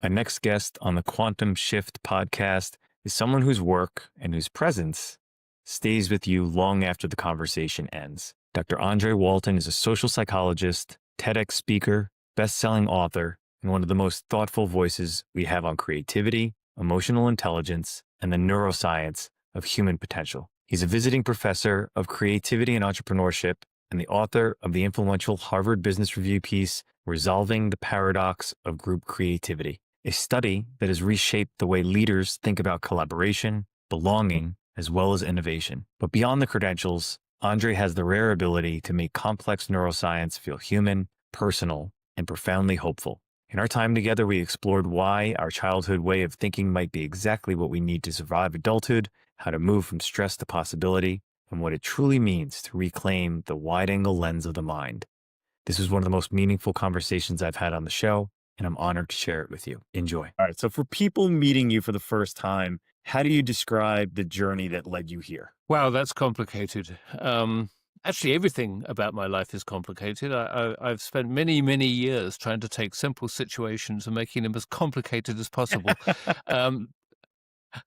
My next guest on the Quantum Shift podcast is someone whose work and whose presence stays with you long after the conversation ends. Dr. Andre Walton is a social psychologist, TEDx speaker, best-selling author, and one of the most thoughtful voices we have on creativity, emotional intelligence, and the neuroscience of human potential. He's a visiting professor of creativity and entrepreneurship and the author of the influential Harvard Business Review piece, Resolving the Paradox of Group Creativity, a study that has reshaped the way leaders think about collaboration, belonging, as well as innovation. But beyond the credentials, Andre has the rare ability to make complex neuroscience feel human, personal, and profoundly hopeful. In our time together, we explored why our childhood way of thinking might be exactly what we need to survive adulthood, how to move from stress to possibility, and what it truly means to reclaim the wide-angle lens of the mind. This was one of the most meaningful conversations I've had on the show, and I'm honored to share it with you. Enjoy. All right, so for people meeting you for the first time, how do you describe the journey that led you here? Wow, that's complicated. Actually, everything about my life is complicated. I've spent many, many years trying to take simple situations and making them as complicated as possible. um,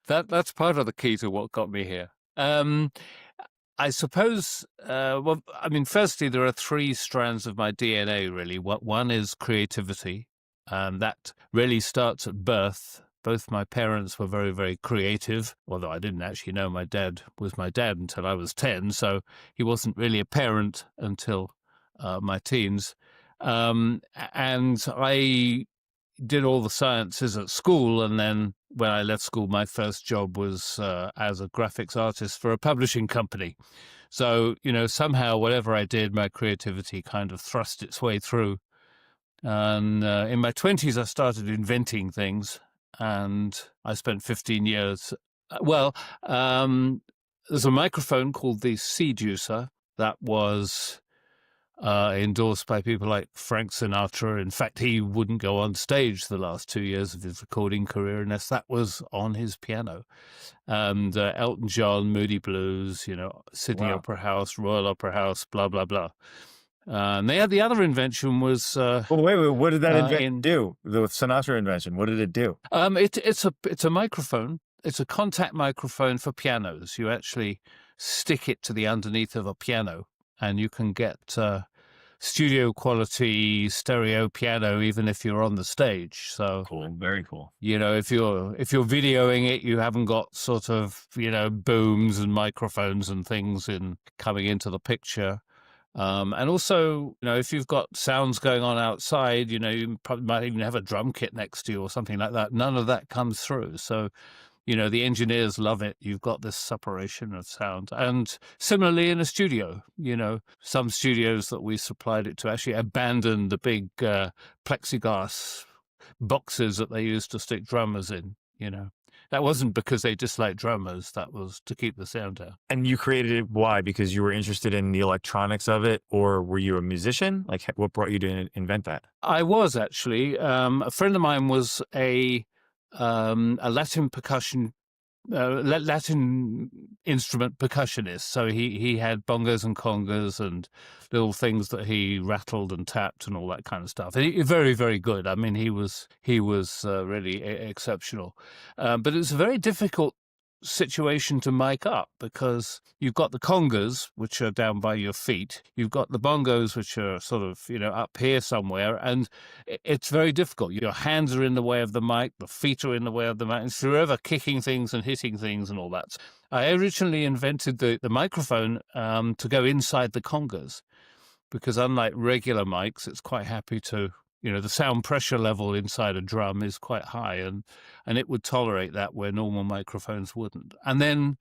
that's part of the key to what got me here. I suppose, firstly, there are three strands of my DNA, really. One is creativity, and that really starts at birth. Both my parents were very, very creative, although I didn't actually know my dad was my dad until I was 10, so he wasn't really a parent until my teens. And I did all the sciences at school, and then when I left school, my first job was as a graphics artist for a publishing company. So, somehow whatever I did, my creativity kind of thrust its way through. And in my 20s, I started inventing things, and I spent 15 years. There's a microphone called the Seducer that was endorsed by people like Frank Sinatra. In fact, he wouldn't go on stage the last 2 years of his recording career unless that was on his piano. And Elton John, Moody Blues, Sydney Wow. Opera House, Royal Opera House, blah, blah, blah. And the other invention was Well, wait, what did that invention in do? The Sinatra invention, what did it do? it's a microphone. It's a contact microphone for pianos. You actually stick it to the underneath of a piano, and you can get studio quality stereo piano even if you're on the stage. So Cool, very cool. if you're videoing it, you haven't got sort of booms and microphones and things coming into the picture. And also, if you've got sounds going on outside, you probably might even have a drum kit next to you or something like that. None of that comes through. So, the engineers love it. You've got this separation of sound. And similarly in a studio, some studios that we supplied it to actually abandoned the big plexiglass boxes that they used to stick drummers in, That wasn't because they disliked drummers. That was to keep the sound out. And you created it, why? Because you were interested in the electronics of it, or were you a musician? Like, what brought you to invent that? I was actually. A friend of mine was a Latin Latin instrument percussionist. So he had bongos and congas and little things that he rattled and tapped and all that kind of stuff. And very, very good. I mean, he was really exceptional. But it was a very difficult situation to mic up because you've got the congas, which are down by your feet. You've got the bongos, which are sort of, up here somewhere. And it's very difficult. Your hands are in the way of the mic. The feet are in the way of the mic. It's forever kicking things and hitting things and all that. I originally invented the microphone to go inside the congas because unlike regular mics, it's quite happy to, the sound pressure level inside a drum is quite high, and it would tolerate that where normal microphones wouldn't. And then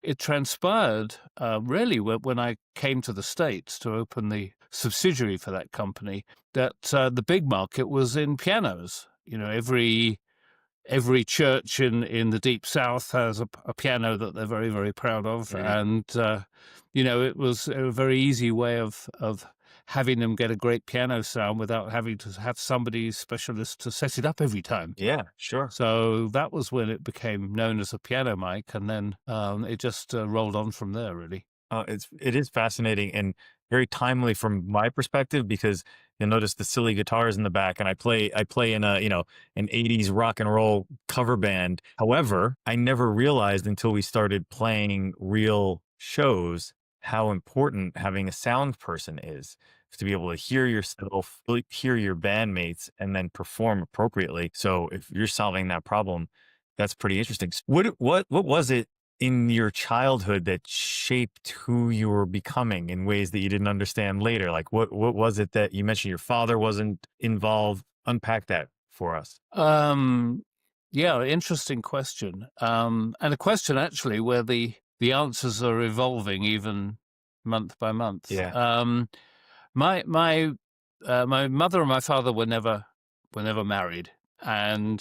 it transpired, really, when I came to the States to open the subsidiary for that company, that the big market was in pianos. Every church in the Deep South has a piano that they're very, very proud of. Right. And, it was a very easy way of having them get a great piano sound without having to have somebody specialist to set it up every time. Yeah, sure. So that was when it became known as a piano mic, and then it just rolled on from there, really. It is fascinating and very timely from my perspective because you'll notice the silly guitars in the back, and I play in a an '80s rock and roll cover band. However, I never realized until we started playing real shows how important having a sound person is to be able to hear yourself, really hear your bandmates, and then perform appropriately. So if you're solving that problem, that's pretty interesting. What was it in your childhood that shaped who you were becoming in ways that you didn't understand later? Like what was it that you mentioned your father wasn't involved? Unpack that for us. Um, yeah, interesting question. And a question actually where the answers are evolving even month by month. Yeah. My my my mother and my father were never married, and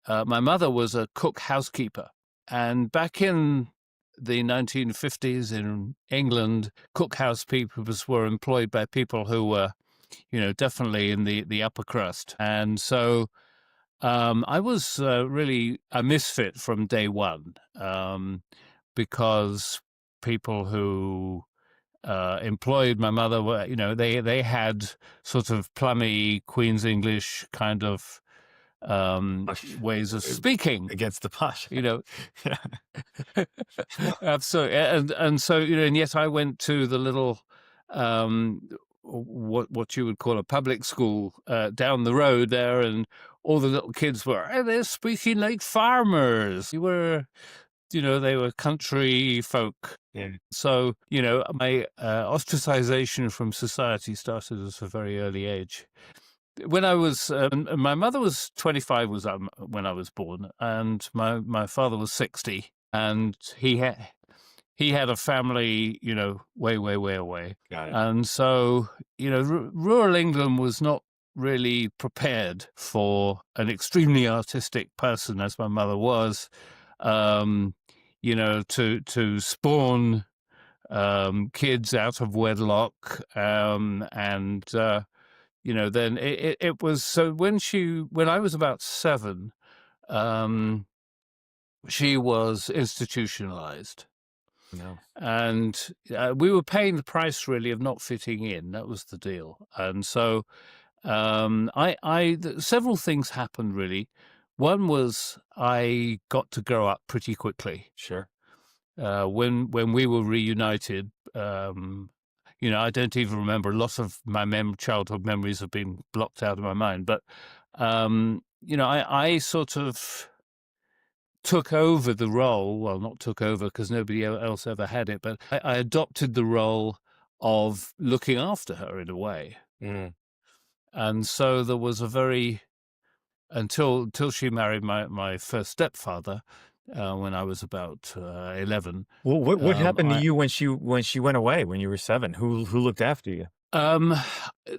my mother was a cook housekeeper. And back in the 1950s in England, cook housekeepers were employed by people who were, definitely in the upper crust. And so I was really a misfit from day one, because people who employed my mother were, they had sort of plummy Queen's English kind of Posh, ways of uh, speaking. against the posh. You know, Yeah. absolutely, and so and yet I went to the little what you would call a public school down the road there, and all the little kids were, "Hey, they're speaking like farmers." They were country folk. Yeah. So, my ostracization from society started at a very early age. When I was, my mother was 25 when I was born, and my father was 60, and he had a family, way, way, way away. Got it. And so, rural England was not really prepared for an extremely artistic person, as my mother was, to spawn kids out of wedlock, and then it was so when I was about 7, um, she was institutionalized, No. and we were paying the price really of not fitting in. That was the deal. And so several things happened really. One was I got to grow up pretty quickly. Sure. When we were reunited, I don't even remember. A lot of my childhood memories have been blocked out of my mind. But I sort of took over the role. Well, not took over because nobody else ever had it, but I adopted the role of looking after her in a way. Mm. And so there was a very until she married my first stepfather when I was about 11. Well, what happened to I you when she went away when you were 7? Who looked after you?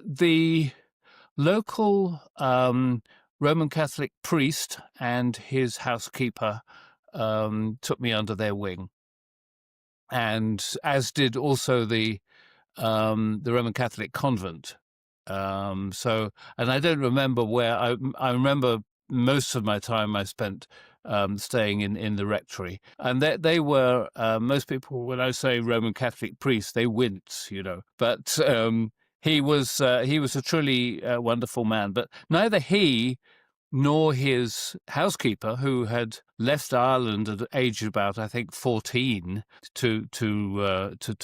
The local Roman Catholic priest and his housekeeper took me under their wing, and as did also the Roman Catholic convent. And I don't remember where. I remember most of my time I spent staying in the rectory, and they were most people. When I say Roman Catholic priest, they wince, But he was a truly wonderful man. But neither he nor his housekeeper, who had left Ireland at age about, I think, 14 to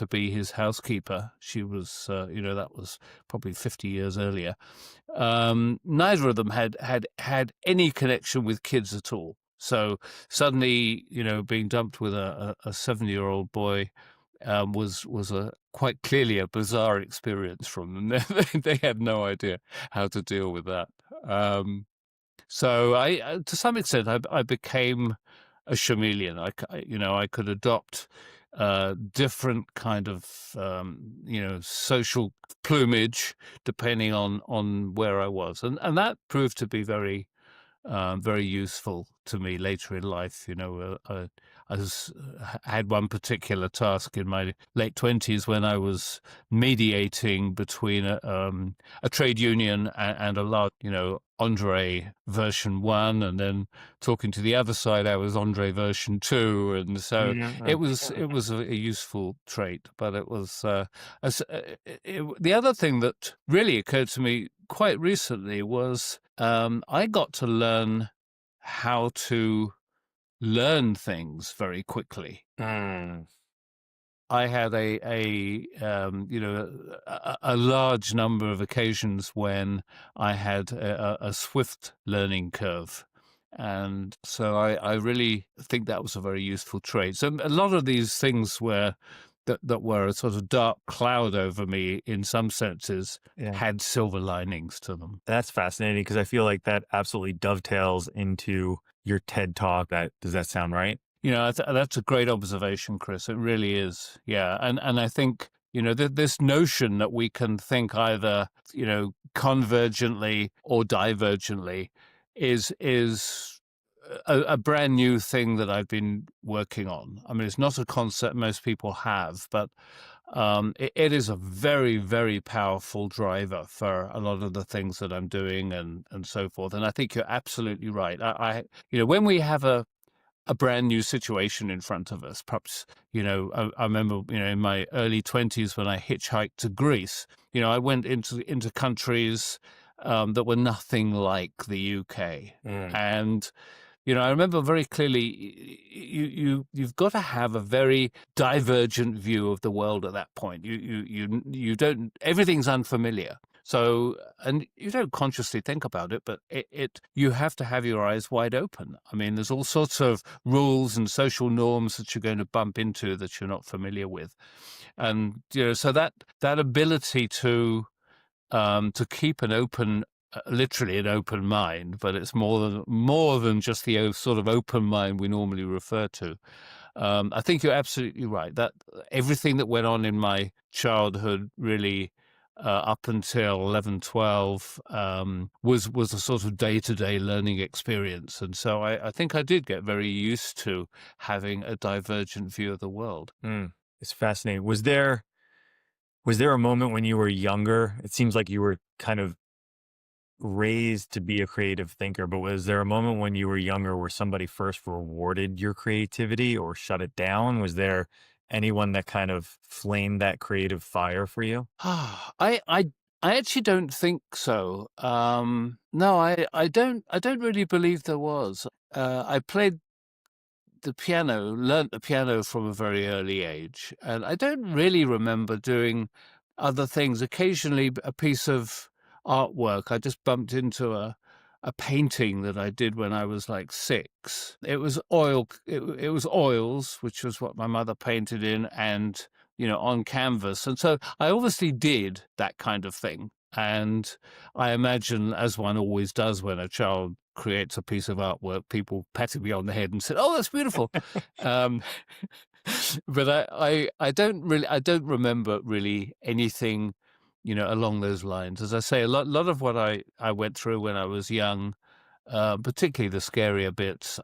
be his housekeeper. She was, that was probably 50 years earlier. Neither of them had any connection with kids at all. So suddenly, being dumped with a 7-year-old boy was a quite clearly a bizarre experience from them. They had no idea how to deal with that. So I, to some extent, I became a chameleon. I could adopt different kind of, social plumage depending on where I was, and that proved to be very very useful to me later in life. I had one particular task in my late 20s when I was mediating between a trade union and a large, Andre version 1, and then talking to the other side, I was Andre version 2, and so it was a useful trait. But it was the other thing that really occurred to me quite recently was I got to learn how to learn things very quickly. Mm. I had a large number of occasions when I had a swift learning curve. And so I really think that was a very useful trait. So a lot of these things that were a sort of dark cloud over me in some senses Yeah. had silver linings to them. That's fascinating because I feel like that absolutely dovetails into your TED Talk. Does that sound right? That's a great observation, Chris. It really is. Yeah. And I think, this notion that we can think either, convergently or divergently is a brand new thing that I've been working on. I mean, it's not a concept most people have, but it is a very, very powerful driver for a lot of the things that I'm doing and so forth. And I think you're absolutely right. When we have a brand new situation in front of us. Perhaps, I remember, in my early 20s when I hitchhiked to Greece, I went into countries that were nothing like the UK. Mm. And, I remember very clearly, you've got to have a very divergent view of the world at that point. You don't, everything's unfamiliar. So, and you don't consciously think about it, but you have to have your eyes wide open. I mean, there's all sorts of rules and social norms that you're going to bump into that you're not familiar with. And, so that ability to keep an open, literally an open mind, but it's more than just the sort of open mind we normally refer to. I think you're absolutely right that everything that went on in my childhood really up until 11, 12 was a sort of day-to-day learning experience. And so I think I did get very used to having a divergent view of the world. It's fascinating. Was there a moment when you were younger? It seems like you were kind of raised to be a creative thinker, but was there a moment when you were younger where somebody first rewarded your creativity or shut it down? Was there anyone that kind of flamed that creative fire for you? I actually don't think so. No, I don't really believe there was. I played learnt the piano from a very early age, and I don't really remember doing other things. Occasionally, a piece of artwork. I just bumped into a painting that I did when I was like 6. It was oil. It was oils, which was what my mother painted in, and on canvas. And so I obviously did that kind of thing. And I imagine, as one always does when a child creates a piece of artwork, people patted me on the head and said, "Oh, that's beautiful." um, but I don't remember really anything, along those lines. As I say, a lot of what I went through when I was young, particularly the scarier bits,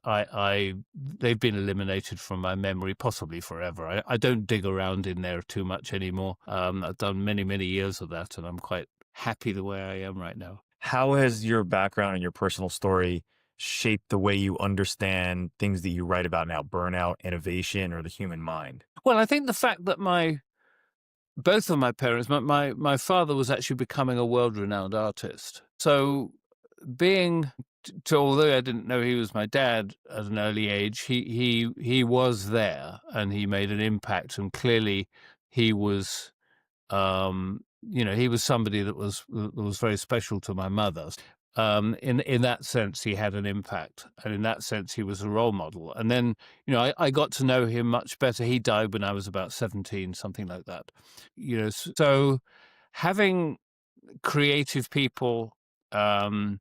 they've been eliminated from my memory, possibly forever. I don't dig around in there too much anymore. I've done many, many years of that, and I'm quite happy the way I am right now. How has your background and your personal story shaped the way you understand things that you write about now, burnout, innovation, or the human mind? Well, I think the fact that both of my parents, my father was actually becoming a world-renowned artist. So although I didn't know he was my dad at an early age, he was there and he made an impact. And clearly he was, he was somebody that was very special to my mother. In that sense, he had an impact, and in that sense, he was a role model. And then, I got to know him much better. He died when I was about 17, something like that. So having creative people around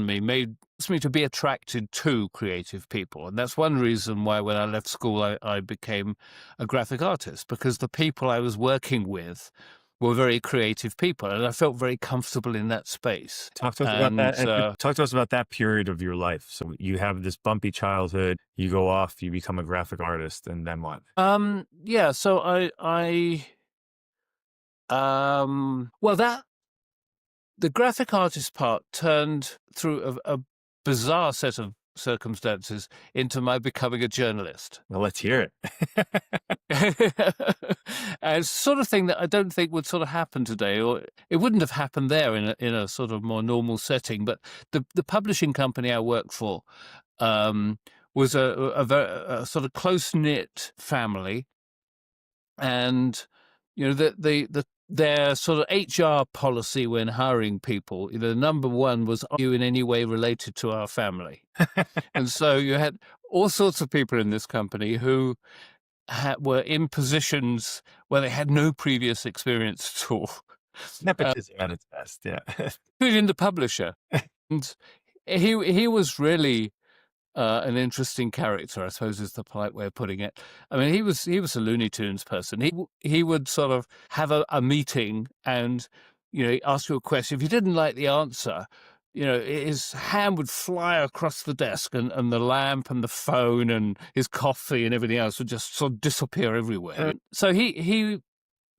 me made me to be attracted to creative people. And that's one reason why when I left school, I became a graphic artist, because the people I was working with were very creative people, and I felt very comfortable in that space. Talk to us about that. And talk to us about that period of your life. So you have this bumpy childhood, you go off, you become a graphic artist, and then what? Yeah, so well, that the graphic artist part turned through a bizarre set of circumstances into my becoming a journalist. Well, let's hear it. And it's the sort of thing that I don't think would sort of happen today, or it wouldn't have happened there in a sort of more normal setting. But the publishing company I worked for was a sort of close knit family, and their sort of HR policy when hiring people, number one was, are you in any way related to our family? And so you had all sorts of people in this company who were in positions where they had no previous experience at all, Nepotism at its best, yeah. including the publisher. And he was really an interesting character, I suppose, is the polite way of putting it. I mean, he was a Looney Tunes person. He would sort of have a meeting and, ask you a question. If you didn't like the answer, his hand would fly across the desk, and the lamp and the phone and his coffee and everything else would just sort of disappear everywhere. So he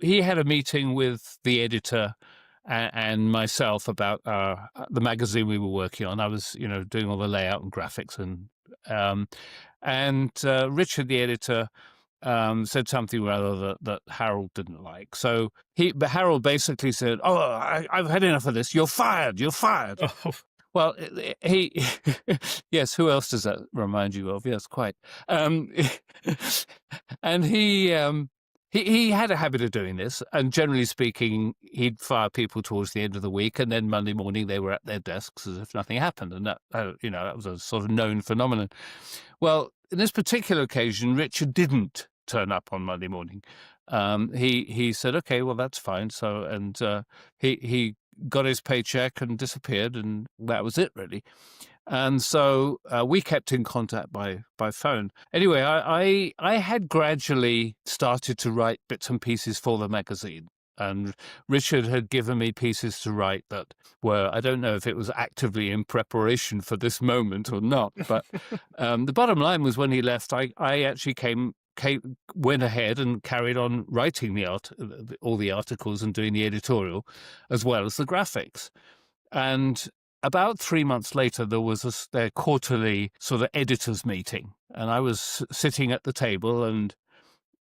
had a meeting with the editor and myself about the magazine we were working on. I was, doing all the layout and graphics, and Richard, the editor, said something rather that Harold didn't like. So but Harold basically said, "Oh, I've had enough of this. You're fired. You're fired." Oh. Well, yes. Who else does that remind you of? Yes, quite. And he had a habit of doing this, and generally speaking, he'd fire people towards the end of the week, and then Monday morning they were at their desks as if nothing happened, and that that was a sort of known phenomenon. Well, in this particular occasion, Richard didn't turn up on Monday morning. He said, "Okay, well that's fine." So he got his paycheck and disappeared, and that was it really. And so we kept in contact by phone. Anyway, I had gradually started to write bits and pieces for the magazine. And Richard had given me pieces to write that were, I don't know if it was actively in preparation for this moment or not. But the bottom line was, when he left, I actually went ahead and carried on writing all the articles and doing the editorial, as well as the graphics. And about 3 months later, there was their quarterly sort of editors meeting, and I was sitting at the table, and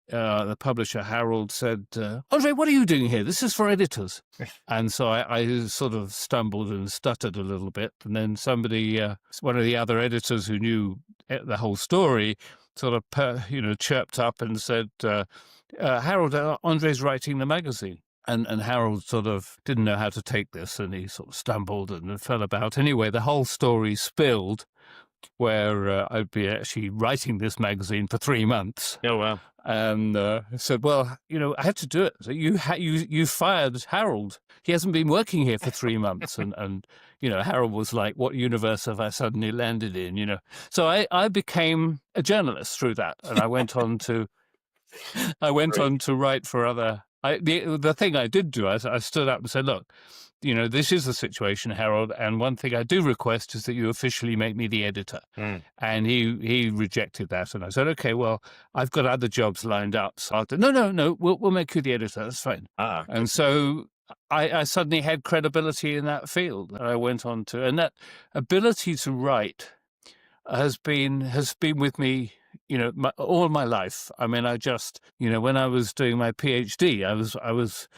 the publisher, Harold, said, "Andre, what are you doing here? This is for editors." And so I sort of stumbled and stuttered a little bit, and then somebody, one of the other editors who knew the whole story, sort of chirped up and said, "Harold, Andre's writing the magazine." And Harold sort of didn't know how to take this, and he sort of stumbled and fell about. Anyway, the whole story spilled, where I'd be actually writing this magazine for 3 months. Oh, wow. And said, "Well, I had to do it. So you fired Harold. He hasn't been working here for 3 months." And Harold was like, "What universe have I suddenly landed in?" So I became a journalist through that, and I went on to write for other. The thing I did do, I stood up and said, "Look, this is the situation, Harold, and one thing I do request is that you officially make me the editor." And he rejected that, and I said, "Okay, well, I've got other jobs lined up." So no, we'll make you the editor. That's fine. And so I suddenly had credibility in that field. I went on to, and that ability to write has been with me, all my life. I mean, I just, when I was doing my PhD, I was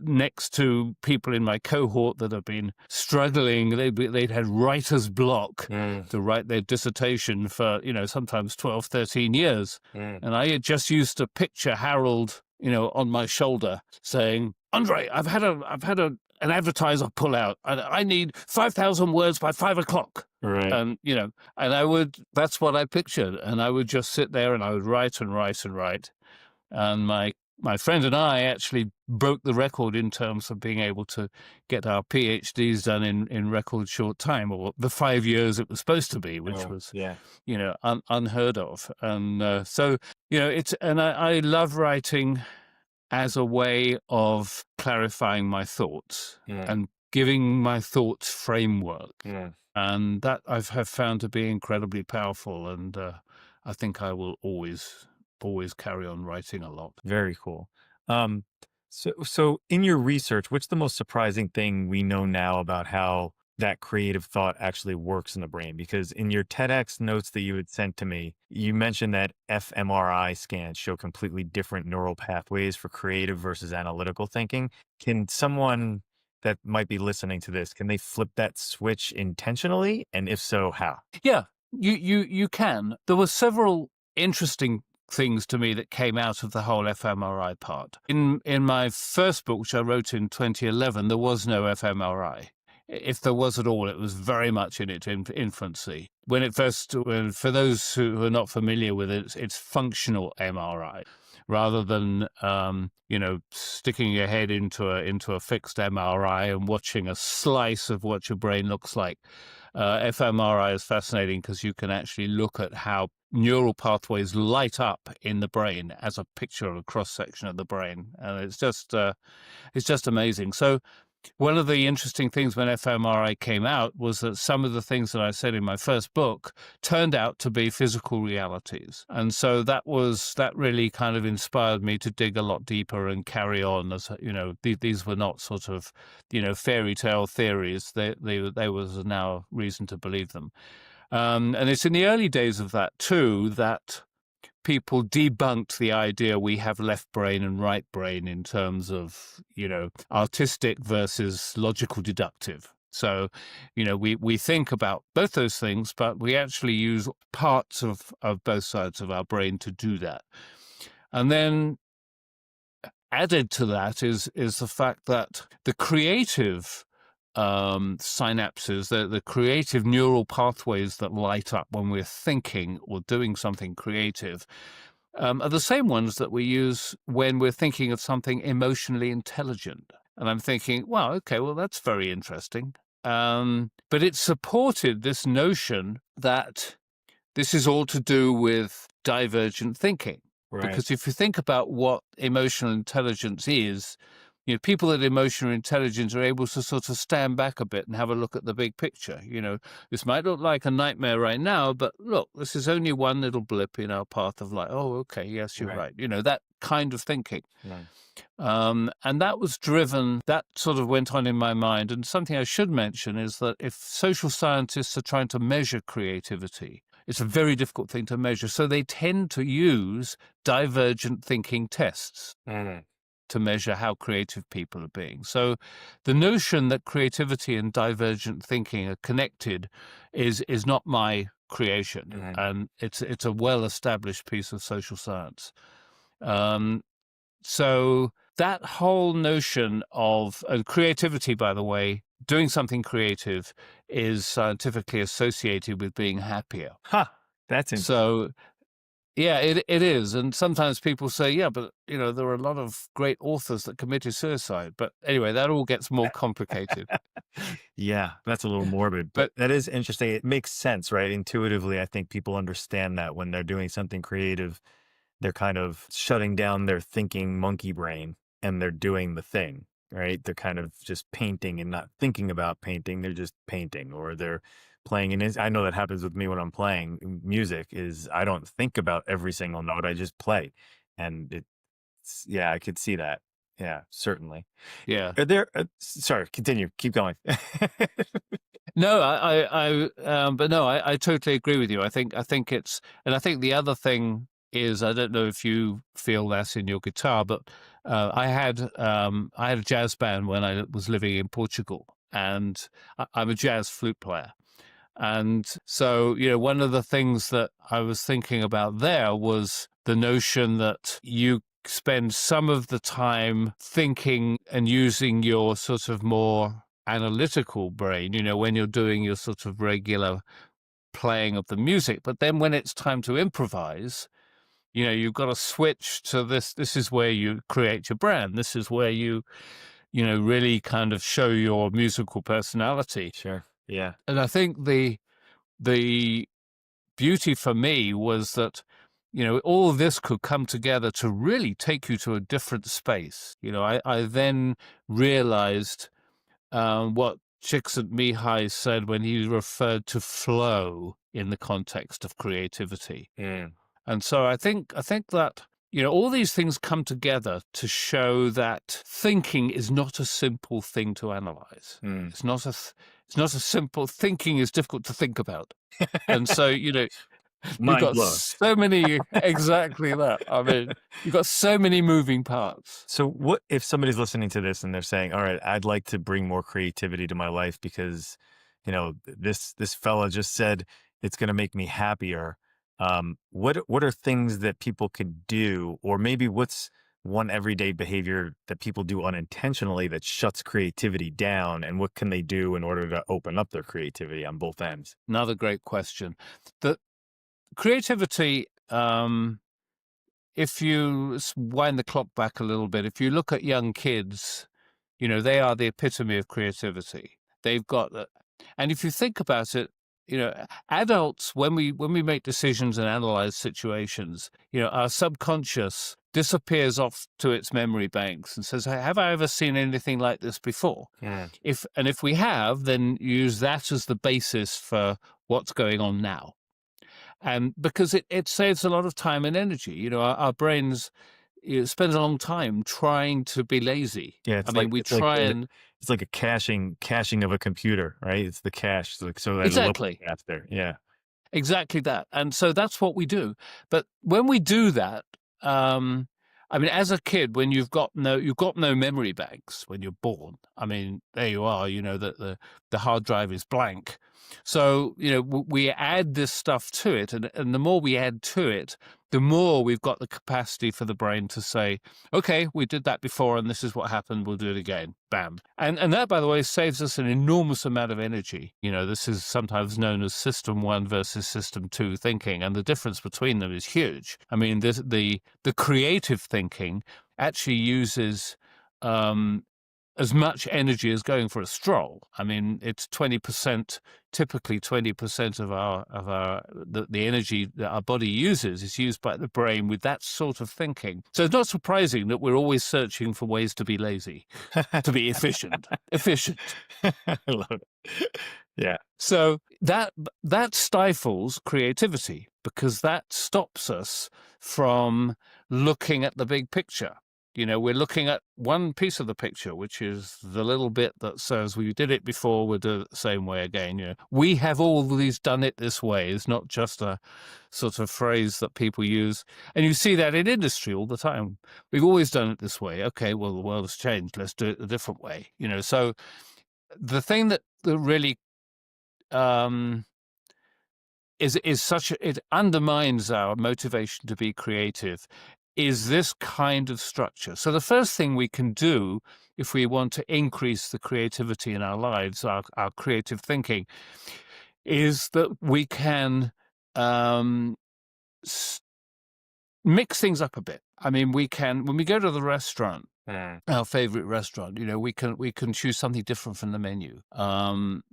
next to people in my cohort that have been struggling. They'd had writer's block to write their dissertation for, sometimes 12, 13 years. And I had just used to picture Harold, on my shoulder saying, "Andre, I've had an advertiser pull out. I need 5,000 words by 5 o'clock. Right. And, that's what I pictured. And I would just sit there and I would write and write and write. And my friend and I actually broke the record in terms of being able to get our PhDs done in record short time, or the 5 years it was supposed to be, which was, unheard of. And so, and I love writing. as a way of clarifying my thoughts Yeah. and giving my thoughts framework. Yeah. And that have found to be incredibly powerful. And I think I will always carry on writing a lot. Very cool. Um, so in your research, what's the most surprising thing we know now about how that creative thought actually works in the brain? Because in your TEDx notes that you had sent to me, you mentioned that fMRI scans show completely different neural pathways for creative versus analytical thinking. Can someone that might be listening to this, can they flip that switch intentionally? And if so, how? Yeah, you can. There were several interesting things to me that came out of the whole fMRI part. In my first book, which I wrote in 2011, there was no fMRI. If there was at all, it was very much in its infancy. For those who are not familiar with it, it's functional MRI. Rather than sticking your head into a fixed MRI and watching a slice of what your brain looks like, fMRI is fascinating because you can actually look at how neural pathways light up in the brain as a picture of a cross section of the brain, and it's just amazing. So one of the interesting things when fMRI came out was that some of the things that I said in my first book turned out to be physical realities. And so that really kind of inspired me to dig a lot deeper and carry on. As these were not sort of, fairy tale theories. There was now reason to believe them. And it's in the early days of that too that people debunked the idea we have left brain and right brain in terms of, artistic versus logical deductive. So, we think about both those things, but we actually use parts of both sides of our brain to do that. And then added to that is the fact that the creative synapses, the creative neural pathways that light up when we're thinking or doing something creative, are the same ones that we use when we're thinking of something emotionally intelligent. And I'm thinking, wow, okay, well, that's very interesting. But it supported this notion that this is all to do with divergent thinking. Right. Because if you think about what emotional intelligence is, people with emotional intelligence are able to sort of stand back a bit and have a look at the big picture. This might look like a nightmare right now, but look, this is only one little blip in our path of life. Oh, okay, yes, you're right. That kind of thinking. Right. And that sort of went on in my mind. And something I should mention is that if social scientists are trying to measure creativity, it's a very difficult thing to measure. So they tend to use divergent thinking tests. To measure how creative people are being. So the notion that creativity and divergent thinking are connected is not my creation. Mm-hmm. And it's a well-established piece of social science. So that whole notion of creativity, by the way, doing something creative is scientifically associated with being happier. That's interesting. So yeah, it is. And sometimes people say, yeah, but, there are a lot of great authors that committed suicide. But anyway, that all gets more complicated. Yeah, that's a little morbid. But that is interesting. It makes sense, right? Intuitively, I think people understand that when they're doing something creative, they're kind of shutting down their thinking monkey brain and they're doing the thing, right? They're kind of just painting and not thinking about painting. They're just painting, or they're playing. And I know that happens with me when I'm playing music. Is I don't think about every single note. I just play. And I could see that. Yeah, certainly. Yeah. Are there, sorry, continue. Keep going. No, I totally agree with you. I think it's, and I think the other thing is, I don't know if you feel that in your guitar, but I had a jazz band when I was living in Portugal, and I'm a jazz flute player. And so, one of the things that I was thinking about there was the notion that you spend some of the time thinking and using your sort of more analytical brain, when you're doing your sort of regular playing of the music. But then when it's time to improvise, you've got to switch to this. This is where you create your brand. This is where you really kind of show your musical personality. Sure. Yeah. And I think the beauty for me was that all of this could come together to really take you to a different space. I then realized what Csikszentmihalyi said when he referred to flow in the context of creativity. And so I think that all these things come together to show that thinking is not a simple thing to analyze. It's not a simple thinking is difficult to think about. And so you've Mind got blown. so many exactly that. I mean, you've got so many moving parts. So what if somebody's listening to this and they're saying, all right, I'd like to bring more creativity to my life because, this fella just said it's going to make me happier. What are things that people could do, or maybe what's one everyday behavior that people do unintentionally that shuts creativity down, and what can they do in order to open up their creativity on both ends? Another great question. The creativity, if you wind the clock back a little bit, if you look at young kids, they are the epitome of creativity. They've got that. And if you think about it, adults, when we make decisions and analyze situations, our subconscious disappears off to its memory banks and says, have I ever seen anything like this before? Yeah. If we have, then use that as the basis for what's going on now. And because it saves a lot of time and energy. Our brains spend a long time trying to be lazy. Yeah, I mean, it's like a caching of a computer, right? It's the cache, so that it'll exactly. open faster. Yeah. Exactly that. And so that's what we do. But when we do that, I mean, as a kid, when you've got no memory banks when you're born. I mean, there you are. That the hard drive is blank. So we add this stuff to it, and the more we add to it, the more we've got the capacity for the brain to say, okay, we did that before, and this is what happened. We'll do it again. Bam. And that, by the way, saves us an enormous amount of energy. This is sometimes known as system 1 versus system 2 thinking, and the difference between them is huge. I mean, the creative thinking actually uses as much energy as going for a stroll. I mean, it's 20%, typically 20% of the energy that our body uses is used by the brain with that sort of thinking. So it's not surprising that we're always searching for ways to be lazy, to be efficient. I love it. Yeah. So that stifles creativity because that stops us from looking at the big picture. We're looking at one piece of the picture, which is the little bit that says we did it before, we'll do it the same way again. We have always done it this way. It's not just a sort of phrase that people use. And you see that in industry all the time. We've always done it this way. Okay, well, the world has changed. Let's do it a different way. So the thing that really it undermines our motivation to be creative is this kind of structure. So the first thing we can do if we want to increase the creativity in our lives, our creative thinking, is that we can mix things up a bit. I mean, when we go to the restaurant, our favorite restaurant, we can choose something different from the menu. When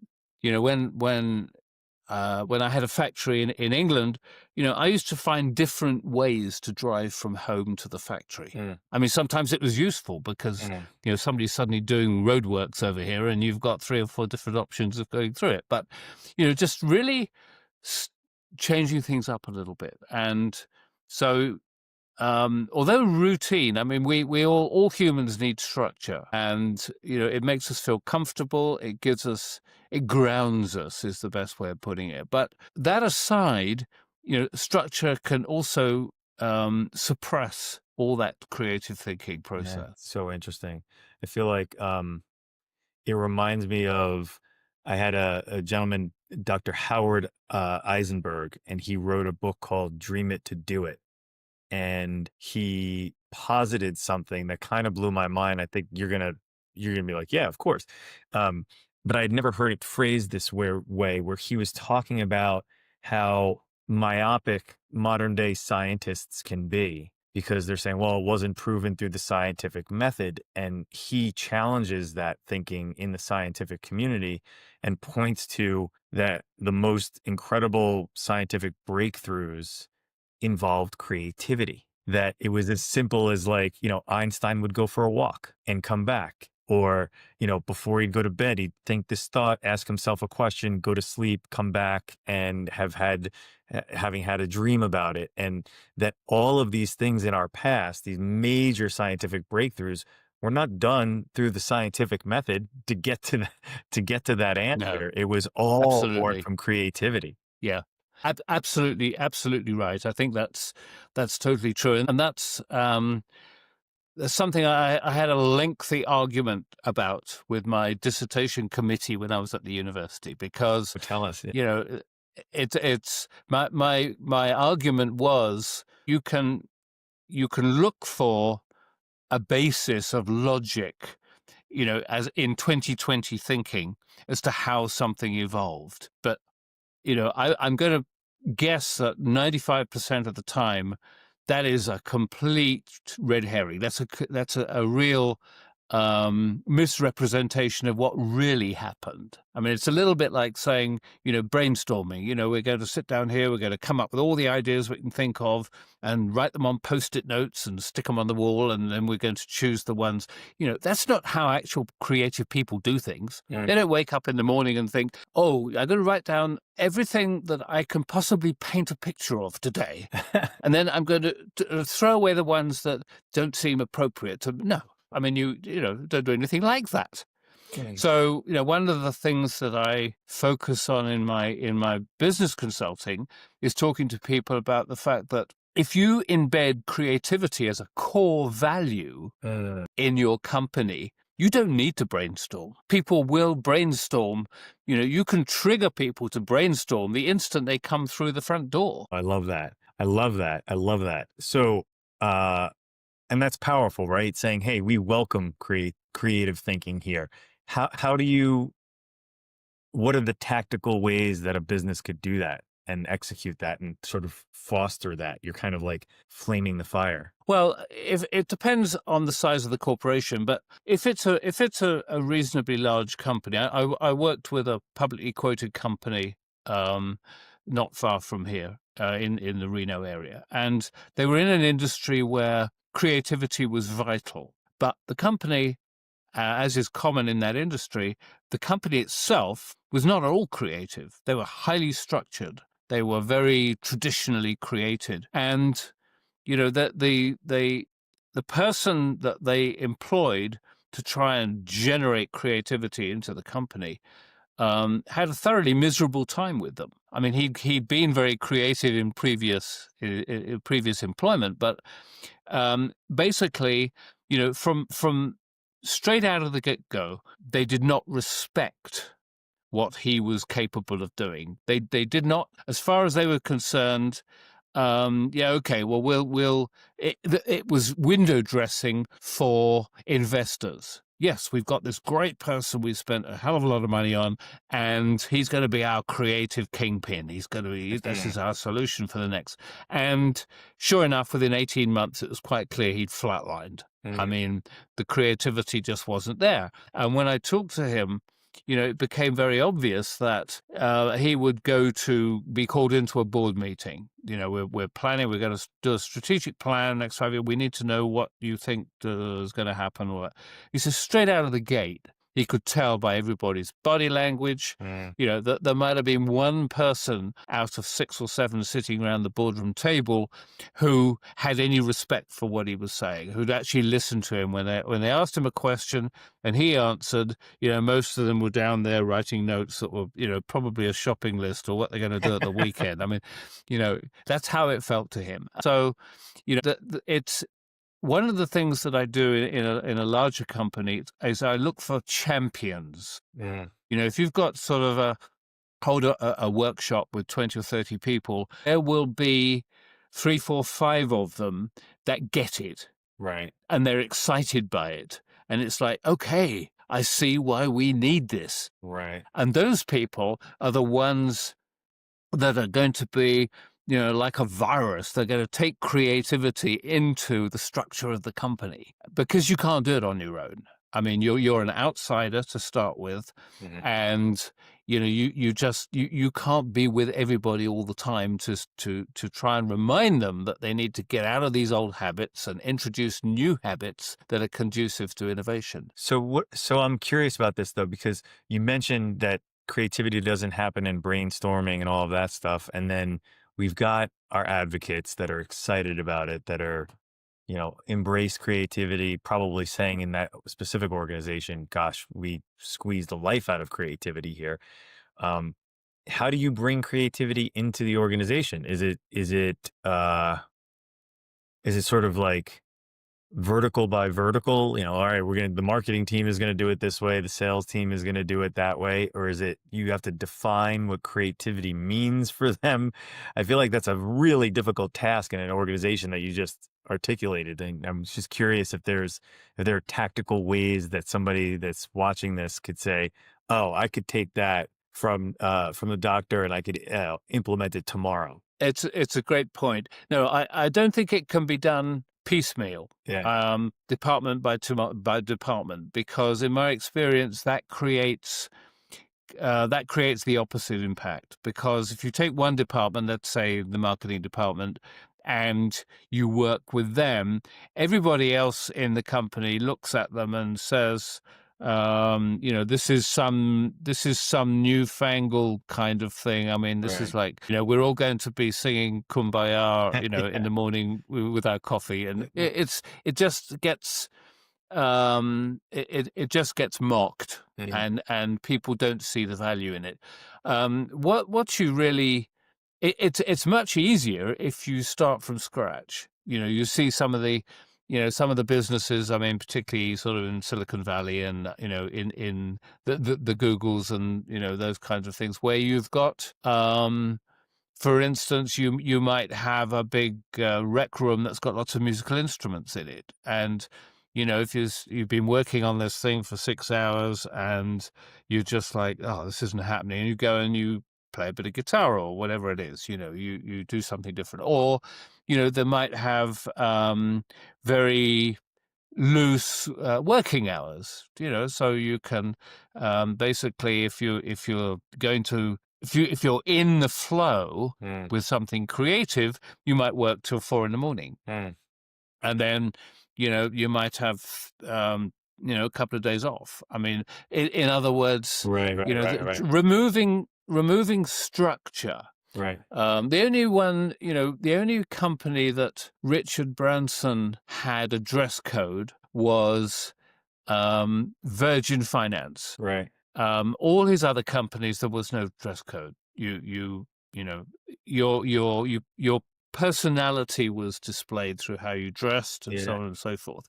I had a factory in England, I used to find different ways to drive from home to the factory. I mean, sometimes it was useful because, somebody's suddenly doing roadworks over here and you've got 3 or 4 different options of going through it. But, just really changing things up a little bit. And so although routine, I mean, we all humans need structure, and it makes us feel comfortable. It grounds us is the best way of putting it. But that aside, structure can also suppress all that creative thinking process. Yeah, so interesting. I feel like it reminds me of I had a gentleman, Dr. Howard Eisenberg, and he wrote a book called Dream It to Do It. And he posited something that kind of blew my mind. I think you're gonna be like, yeah, of course. But I had never heard it phrased this way, where he was talking about how myopic modern day scientists can be, because they're saying, well, it wasn't proven through the scientific method. And he challenges that thinking in the scientific community and points to that the most incredible scientific breakthroughs involved creativity. That it was as simple as like, Einstein would go for a walk and come back. Or, before he'd go to bed, he'd think this thought, ask himself a question, go to sleep, come back and having had a dream about it. And that all of these things in our past, these major scientific breakthroughs, were not done through the scientific method to get to that No, answer. It was all born absolutely. from creativity. Yeah. Absolutely, absolutely right. I think that's totally true, and that's something I had a lengthy argument about with my dissertation committee when I was at the university, because So tell us. it's my argument was you can look for a basis of logic, as in 2020 thinking as to how something evolved, but I'm going to guess that 95% of the time, that is a complete red herring. That's a real misrepresentation of what really happened. I mean, it's a little bit like saying, brainstorming. We're going to sit down here, we're going to come up with all the ideas we can think of and write them on Post-it notes and stick them on the wall, and then we're going to choose the ones. That's not how actual creative people do things. Mm. They don't wake up in the morning and think, oh, I'm going to write down everything that I can possibly paint a picture of today. And then I'm going to throw away the ones that don't seem appropriate to. No. I mean, you don't do anything like that. Okay. So, one of the things that I focus on in my business consulting is talking to people about the fact that if you embed creativity as a core value in your company, you don't need to brainstorm. People will brainstorm. You can trigger people to brainstorm the instant they come through the front door. I love that. I love that. So, and that's powerful, right? Saying, hey, we welcome creative thinking here. What are the tactical ways that a business could do that and execute that and sort of foster that? You're kind of like flaming the fire. Well, if it depends on the size of the corporation, but if it's a reasonably large company, I worked with a publicly quoted company not far from here in the Reno area, and they were in an industry where creativity was vital. But the company, as is common in that industry, the company itself was not at all creative. They were highly structured. They were very traditionally created. And, the person that they employed to try and generate creativity into the company had a thoroughly miserable time with them. I mean, he'd been very creative in previous employment, but basically, from straight out of the get-go, they did not respect what he was capable of doing. They did not, as far as they were concerned. It was window dressing for investors. Yes, we've got this great person we've spent a hell of a lot of money on, and he's going to be our creative kingpin. This is our solution for the next. And sure enough, within 18 months, it was quite clear he'd flatlined. I mean, the creativity just wasn't there. And when I talked to him, it became very obvious that he would be called into a board meeting. We're planning, we're going to do a strategic plan next 5 years. We need to know what you think is going to happen. He says straight out of the gate, he could tell by everybody's body language, that there might have been one person out of 6 or 7 sitting around the boardroom table who had any respect for what he was saying, who'd actually listened to him when they asked him a question and he answered. Most of them were down there writing notes that were, probably a shopping list or what they're going to do at the weekend. I mean, that's how it felt to him. So, it's one of the things that I do in a larger company is I look for champions. Yeah. If you've got sort of hold a workshop with 20 or 30 people, there will be 3, 4, 5 of them that get it. Right. And they're excited by it. And it's like, okay, I see why we need this. Right. And those people are the ones that are going to be, like a virus. They're going to take creativity into the structure of the company, because you can't do it on your own. I mean, you're an outsider to start with, and you can't be with everybody all the time to try and remind them that they need to get out of these old habits and introduce new habits that are conducive to innovation. So I'm curious about this though, because you mentioned that creativity doesn't happen in brainstorming and all of that stuff. And then we've got our advocates that are excited about it, that are, embrace creativity, probably saying in that specific organization, gosh, we squeezed the life out of creativity here. Um, how do you bring creativity into the organization? Is it sort of like vertical by vertical, all right, the marketing team is going to do it this way, the sales team is going to do it that way? Or is it, you have to define what creativity means for them? I feel like that's a really difficult task in an organization that you just articulated. And I'm just curious if there are tactical ways that somebody that's watching this could say, oh, I could take that from the doctor and I could implement it tomorrow. It's a great point. No, I don't think it can be done piecemeal, Yeah. department by department, because in my experience that creates the opposite impact. Because if you take one department, let's say the marketing department, and you work with them, everybody else in the company looks at them and says, this is some newfangled kind of thing. I mean, this is like, we're all going to be singing Kumbaya, in the morning with our coffee, and it just gets it just gets mocked, and people don't see the value in it. What you really it's much easier if you start from scratch. You see some of the businesses, I mean, particularly sort of in Silicon Valley and, in the Googles and, those kinds of things, where you've got, for instance, you might have a big rec room that's got lots of musical instruments in it. And, if you've been working on this thing for 6 hours and you're just like, oh, this isn't happening, and you go and you play a bit of guitar or whatever it is, you do something different. Or, they might have very loose working hours, so you can basically, if you're in the flow with something creative, you might work till 4 a.m. And then, you might have, a couple of days off. I mean, in other words, Right. removing structure. Right. The only company that Richard Branson had a dress code was Virgin Finance. Right. All his other companies, there was no dress code. Your personality was displayed through how you dressed and so on and so forth.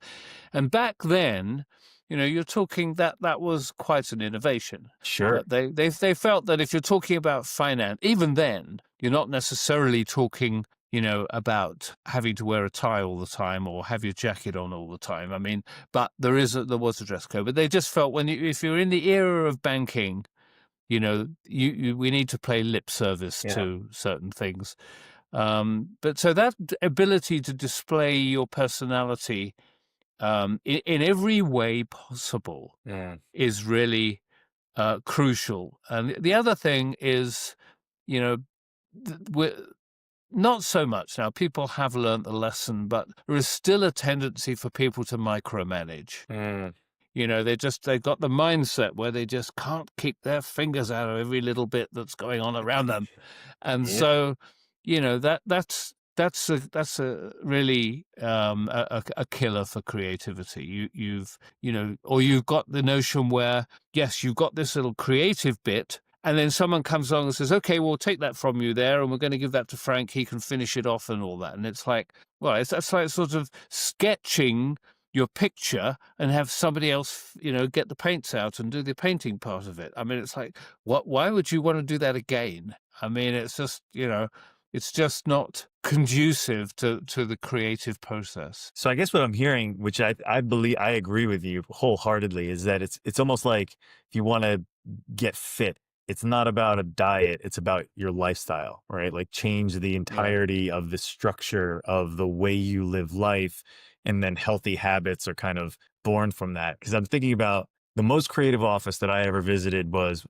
And back then, you're talking that was quite an innovation. Sure. They felt that if you're talking about finance, even then, you're not necessarily talking, about having to wear a tie all the time or have your jacket on all the time. I mean, but there was a dress code. But they just felt if you're in the era of banking, we need to play lip service to certain things. But so that ability to display your personality in every way possible is really crucial. And the other thing is, we're not so much now. People have learned the lesson, but there is still a tendency for people to micromanage. They've got the mindset where they just can't keep their fingers out of every little bit that's going on around them, and so that's a really a killer for creativity. You've got the notion where, yes, you've got this little creative bit, and then someone comes along and says, okay, we'll take that from you there, and we're going to give that to Frank. He can finish it off and all that. And it's like, well, that's like sort of sketching your picture and have somebody else, get the paints out and do the painting part of it. I mean, it's like, why would you want to do that again? I mean, it's just, it's just not conducive to the creative process. So I guess what I'm hearing, which I believe, I agree with you wholeheartedly, is that it's almost like if you want to get fit, it's not about a diet, it's about your lifestyle, right? Like change the entirety of the structure of the way you live life and then healthy habits are kind of born from that. Because I'm thinking about the most creative office that I ever visited was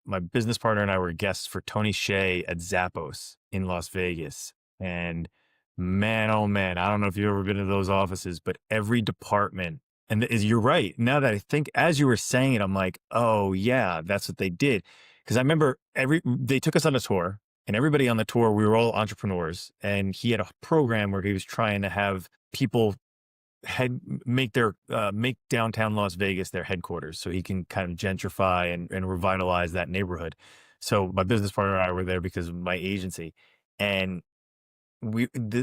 my business partner and I were guests for Tony Hsieh at Zappos in Las Vegas. And man, oh man, I don't know if you've ever been to those offices, but every department, and you're right. Now that I think, as you were saying it, I'm like, oh yeah, that's what they did. Because I remember they took us on a tour, and everybody on the tour, we were all entrepreneurs, and he had a program where he was trying to have people make downtown Las Vegas their headquarters, so he can kind of gentrify and revitalize that neighborhood. So my business partner and I were there because of my agency, and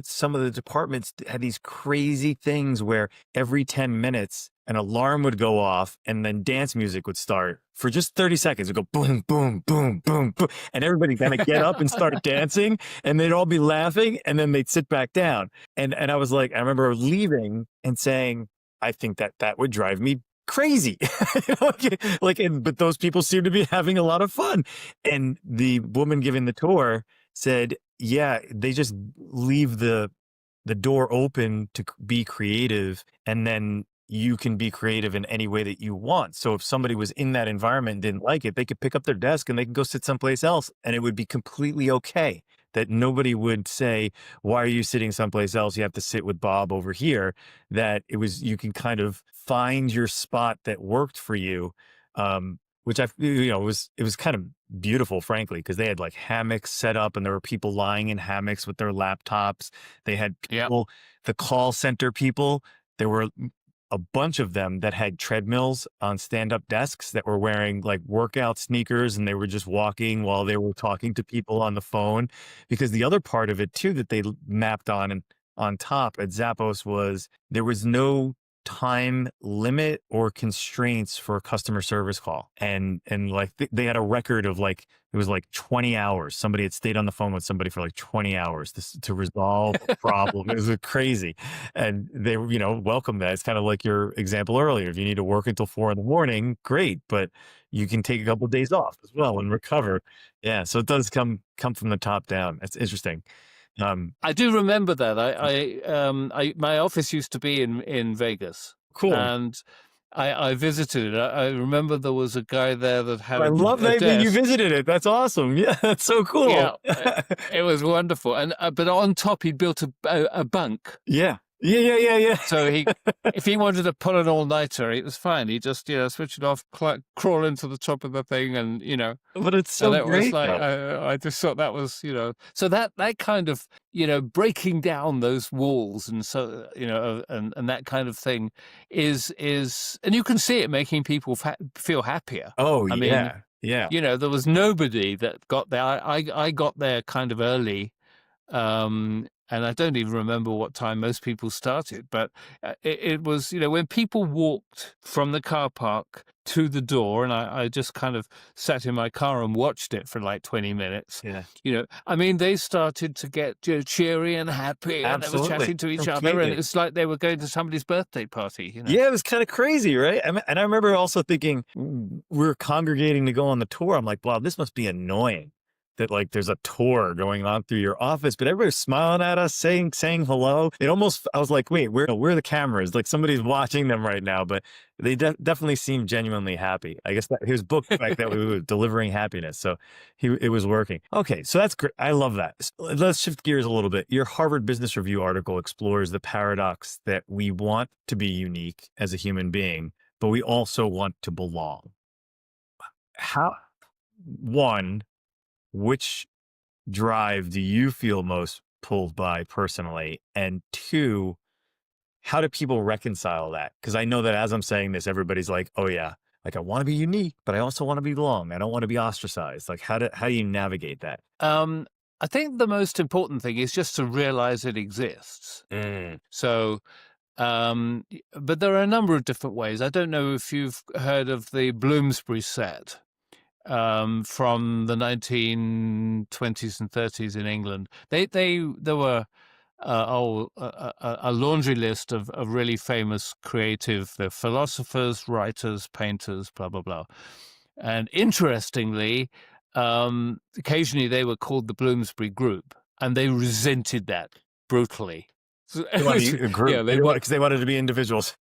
some of the departments had these crazy things where every 10 minutes an alarm would go off and then dance music would start for just 30 seconds. It'd go boom, boom, boom, boom, boom. And everybody kind of get up and start dancing, and they'd all be laughing, and then they'd sit back down. And I was like, I remember leaving and saying, I think that would drive me crazy. But those people seem to be having a lot of fun. And the woman giving the tour said, yeah, they just leave the door open to be creative, and then you can be creative in any way that you want. So if somebody was in that environment and didn't like it, they could pick up their desk and they can go sit someplace else, and it would be completely okay. That nobody would say, why are you sitting someplace else? You have to sit with Bob over here. That you can kind of find your spot that worked for you. Which it was kind of beautiful, frankly, because they had like hammocks set up, and there were people lying in hammocks with their laptops. They had people, the call center people, there were a bunch of them that had treadmills on stand-up desks that were wearing like workout sneakers, and they were just walking while they were talking to people on the phone. Because the other part of it too that they mapped on and on top at Zappos was there was no time limit or constraints for a customer service call. And like they had a record of like, it was like 20 hours. Somebody had stayed on the phone with somebody for like 20 hours to resolve a problem. It was crazy. And they, welcome that. It's kind of like your example earlier. If you need to work until 4 a.m, great, but you can take a couple of days off as well and recover. Yeah. So it does come from the top down. That's interesting. I do remember that. My office used to be in Vegas. Cool. And I visited it. I remember there was a guy there that had. I love that you visited it. That's awesome. Yeah, that's so cool. Yeah, it was wonderful. And but on top, he'd built a bunk. Yeah. So if he wanted to pull an all-nighter, it was fine. He just switch it off, crawl into the top of the thing, and But it's so great. Was like I just thought that was so that kind of breaking down those walls, and so and that kind of thing is and you can see it making people feel happier. Oh, I mean, yeah. There was nobody that got there. I got there kind of early. And I don't even remember what time most people started, but it was, when people walked from the car park to the door, and I just kind of sat in my car and watched it for like 20 minutes. Yeah. They started to get cheery and happy. Absolutely. And they were chatting to each other, and it's like they were going to somebody's birthday party. Yeah, it was kind of crazy, right? And I remember also thinking, we're congregating to go on the tour. I'm like, wow, this must be annoying. That like there's a tour going on through your office, but everybody's smiling at us, saying hello. I was like, wait, where are the cameras? Like somebody's watching them right now, but they definitely seemed genuinely happy. I guess that his book fact that we were delivering happiness, so it was working. Okay, so that's great. I love that. So let's shift gears a little bit. Your Harvard Business Review article explores the paradox that we want to be unique as a human being, but we also want to belong. Which drive do you feel most pulled by personally? And 2, how do people reconcile that? Because I know that as I'm saying this, everybody's like, oh yeah, like I want to be unique, but I also want to belong. I don't want to be ostracized. Like how do you navigate that? I think the most important thing is just to realize it exists. So, but there are a number of different ways. I don't know if you've heard of the Bloomsbury set. From the 1920s and 30s in England. There were a laundry list of really famous creative philosophers, writers, painters, blah, blah, blah. And interestingly, occasionally they were called the Bloomsbury Group, and they resented that brutally. So They wanted a group. yeah, They wanted because they wanted to be individuals.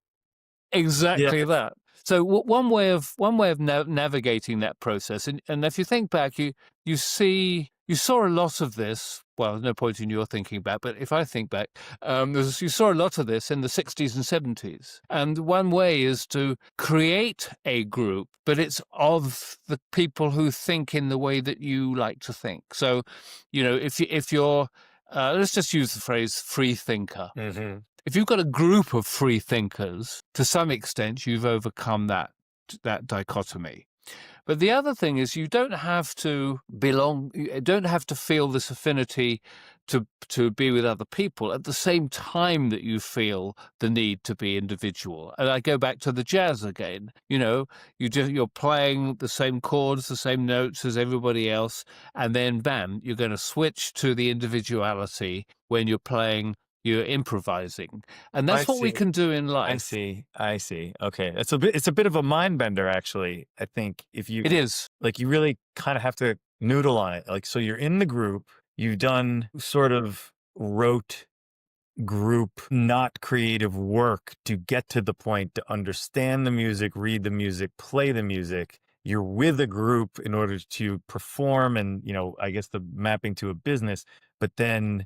Yeah. exactly that. So one way of navigating that process, and if you think back, you saw a lot of this. Well, no point in your thinking back, but if I think back, you saw a lot of this in the 60s and 70s. And one way is to create a group, but it's of the people who think in the way that you like to think. So, if you're let's just use the phrase free thinker. Mm-hmm. If you've got a group of free thinkers, to some extent, you've overcome that dichotomy. But the other thing is you don't have to belong, you don't have to feel this affinity to be with other people at the same time that you feel the need to be individual. And I go back to the jazz again. You're playing the same chords, the same notes as everybody else, and then bam, you're going to switch to the individuality when you're improvising. And that's what we can do in life. I see. Okay. It's a bit of a mind bender, actually. I think It is. like, you really kind of have to noodle on it. Like, so you're in the group, you've done sort of rote group, not creative work to get to the point to understand the music, read the music, play the music. You're with a group in order to perform and, I guess the mapping to a business, but then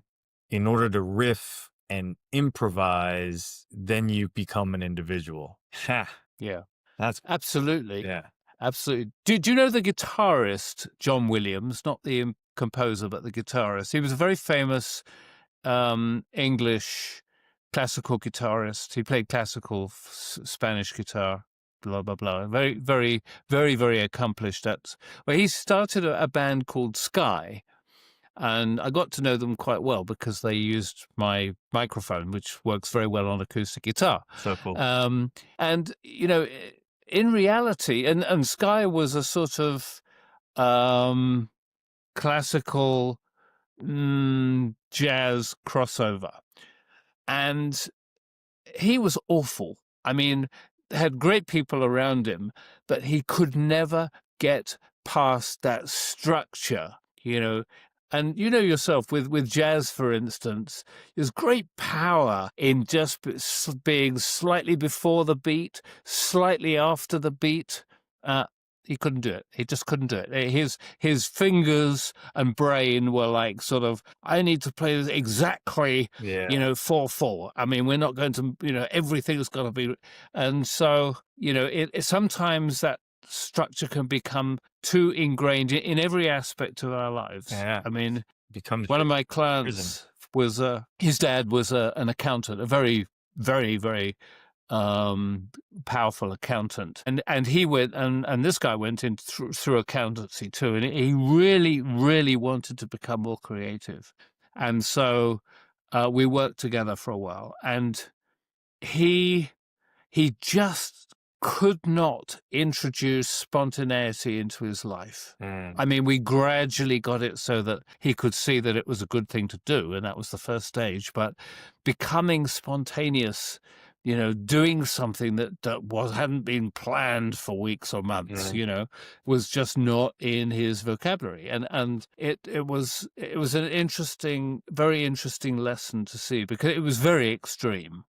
in order to riff and improvise, then you become an individual. Ha. Yeah. That's Absolutely. yeah. Absolutely. Do you know the guitarist, John Williams, not the composer, but the guitarist? He was a very famous English classical guitarist. He played classical Spanish guitar, blah, blah, blah. Very, very, very, very accomplished. He started a band called Sky. And I got to know them quite well because they used my microphone, which works very well on acoustic guitar. So cool. And, in reality, and Sky was a sort of classical jazz crossover. And he was awful. I mean, had great people around him, but he could never get past that structure, And yourself with jazz, for instance, there's great power in just being slightly before the beat, slightly after the beat. He couldn't do it. He just couldn't do it. His fingers and brain were like sort of, I need to play this exactly, 4/4. I mean, we're not going to, everything's got to be. And so, it sometimes that structure can become too ingrained in every aspect of our lives. Yeah. I mean, becomes one of my clients was his dad was an accountant, a very, very, very powerful accountant, and he went and this guy went in through accountancy too, and he really, really wanted to become more creative, and so we worked together for a while, and he just could not introduce spontaneity into his life. I mean, we gradually got it so that he could see that it was a good thing to do, and that was the first stage. But becoming spontaneous, doing something that hadn't been planned for weeks or months, was just not in his vocabulary. And it was an interesting, very interesting lesson to see, because it was very extreme.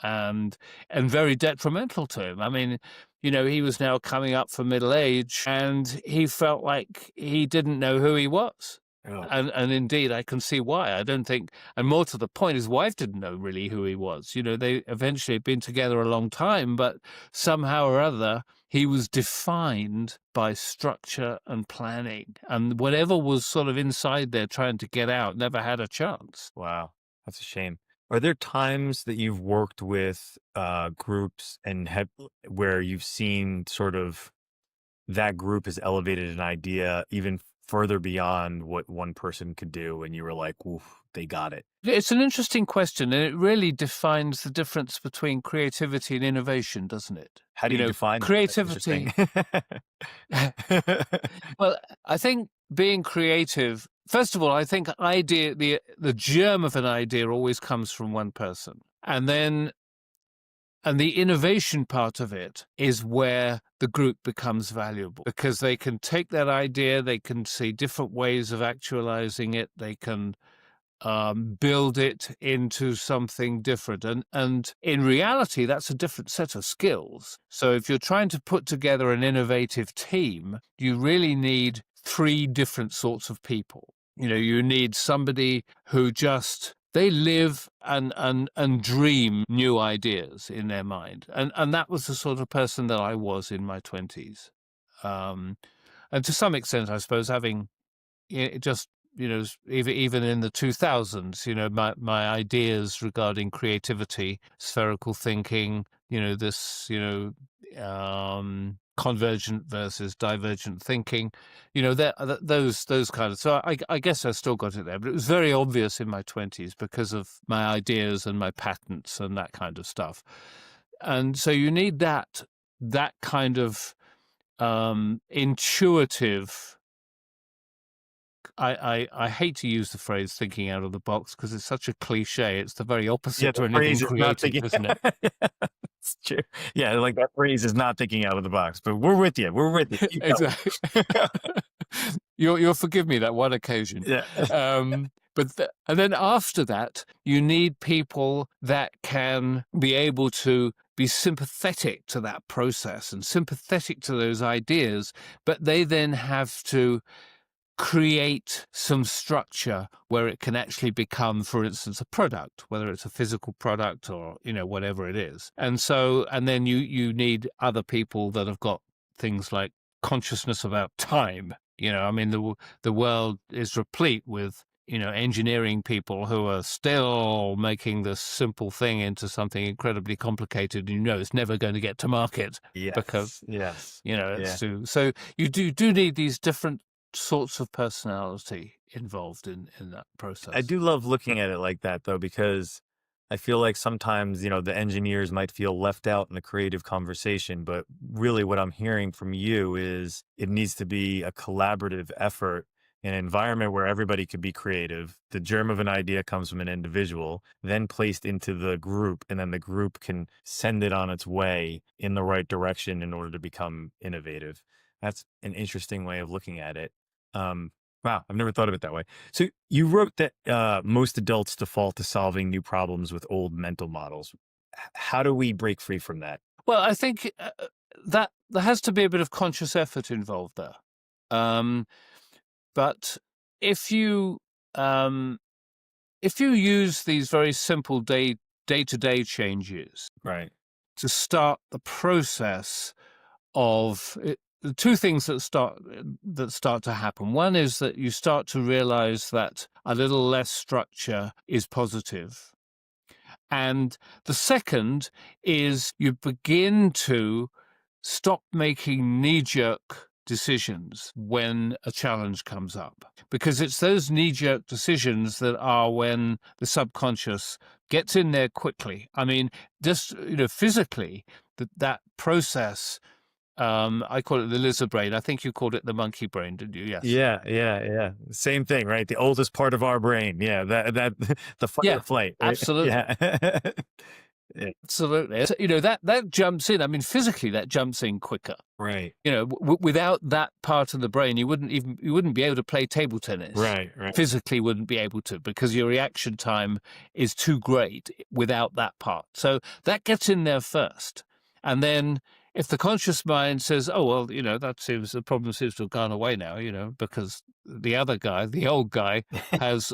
And very detrimental to him. I mean, he was now coming up for middle age, and he felt like he didn't know who he was. Oh. And indeed, I can see why. I don't think, and more to the point, his wife didn't know really who he was. They eventually had been together a long time, but somehow or other, he was defined by structure and planning. And whatever was sort of inside there trying to get out never had a chance. Wow. That's a shame. Are there times that you've worked with groups and where you've seen sort of that group has elevated an idea even further beyond what one person could do, and you were like, "Oof, they got it"? It's an interesting question, and it really defines the difference between creativity and innovation, doesn't it? How do you define that? creativity? Well, I think being creative. First of all, I think the germ of an idea always comes from one person. And the innovation part of it is where the group becomes valuable, because they can take that idea, they can see different ways of actualizing it, they can build it into something different. And in reality, that's a different set of skills. So if you're trying to put together an innovative team, you really need three different sorts of people. You need somebody who just they live and dream new ideas in their mind. And that was the sort of person that I was in my 20s. And to some extent, I suppose, having just even in the 2000s, my ideas regarding creativity, spherical thinking, this convergent versus divergent thinking, those kind of. So I guess I still got it there, but it was very obvious in my 20s because of my ideas and my patents and that kind of stuff. And so you need that kind of intuitive. I hate to use the phrase thinking out of the box because it's such a cliche. It's the very opposite to anything creative, isn't it? It's true. Yeah, like that phrase is not thinking out of the box, but we're with you. We're with you. Exactly. You'll forgive me that one occasion. Yeah. And then after that, you need people that can be able to be sympathetic to that process and sympathetic to those ideas, but they then have to create some structure where it can actually become, for instance, a product, whether it's a physical product or, whatever it is. And then you need other people that have got things like consciousness about time. The world is replete with, engineering people who are still making this simple thing into something incredibly complicated. It's never going to get to market. Yes. Because, yes. it's too. So you do need these different sorts of personality involved in that process. I do love looking at it like that, though, because I feel like sometimes, the engineers might feel left out in the creative conversation, but really what I'm hearing from you is it needs to be a collaborative effort, an environment where everybody could be creative. The germ of an idea comes from an individual, then placed into the group, and then the group can send it on its way in the right direction in order to become innovative. That's an interesting way of looking at it. Wow, I've never thought of it that way. So you wrote that most adults default to solving new problems with old mental models. How do we break free from that? Well, I think that there has to be a bit of conscious effort involved there. But if you use these very simple day-to-day changes, right, to start the process of it, the two things that start to happen. One is that you start to realize that a little less structure is positive. And the second is you begin to stop making knee-jerk decisions when a challenge comes up, because it's those knee-jerk decisions that are when the subconscious gets in there quickly. I mean, just physically, that process. I call it the lizard brain. I think you called it the monkey brain, didn't you? Yes. Yeah. Same thing, right? The oldest part of our brain. Yeah, that the fight or flight. Right? Absolutely. Yeah. Yeah. Absolutely. That jumps in. I mean, physically, that jumps in quicker. Right. Without that part of the brain, you wouldn't be able to play table tennis. Right. Physically, wouldn't be able to, because your reaction time is too great without that part. So that gets in there first, and then if the conscious mind says, "Oh well, the problem seems to have gone away now," because the other guy, the old guy, has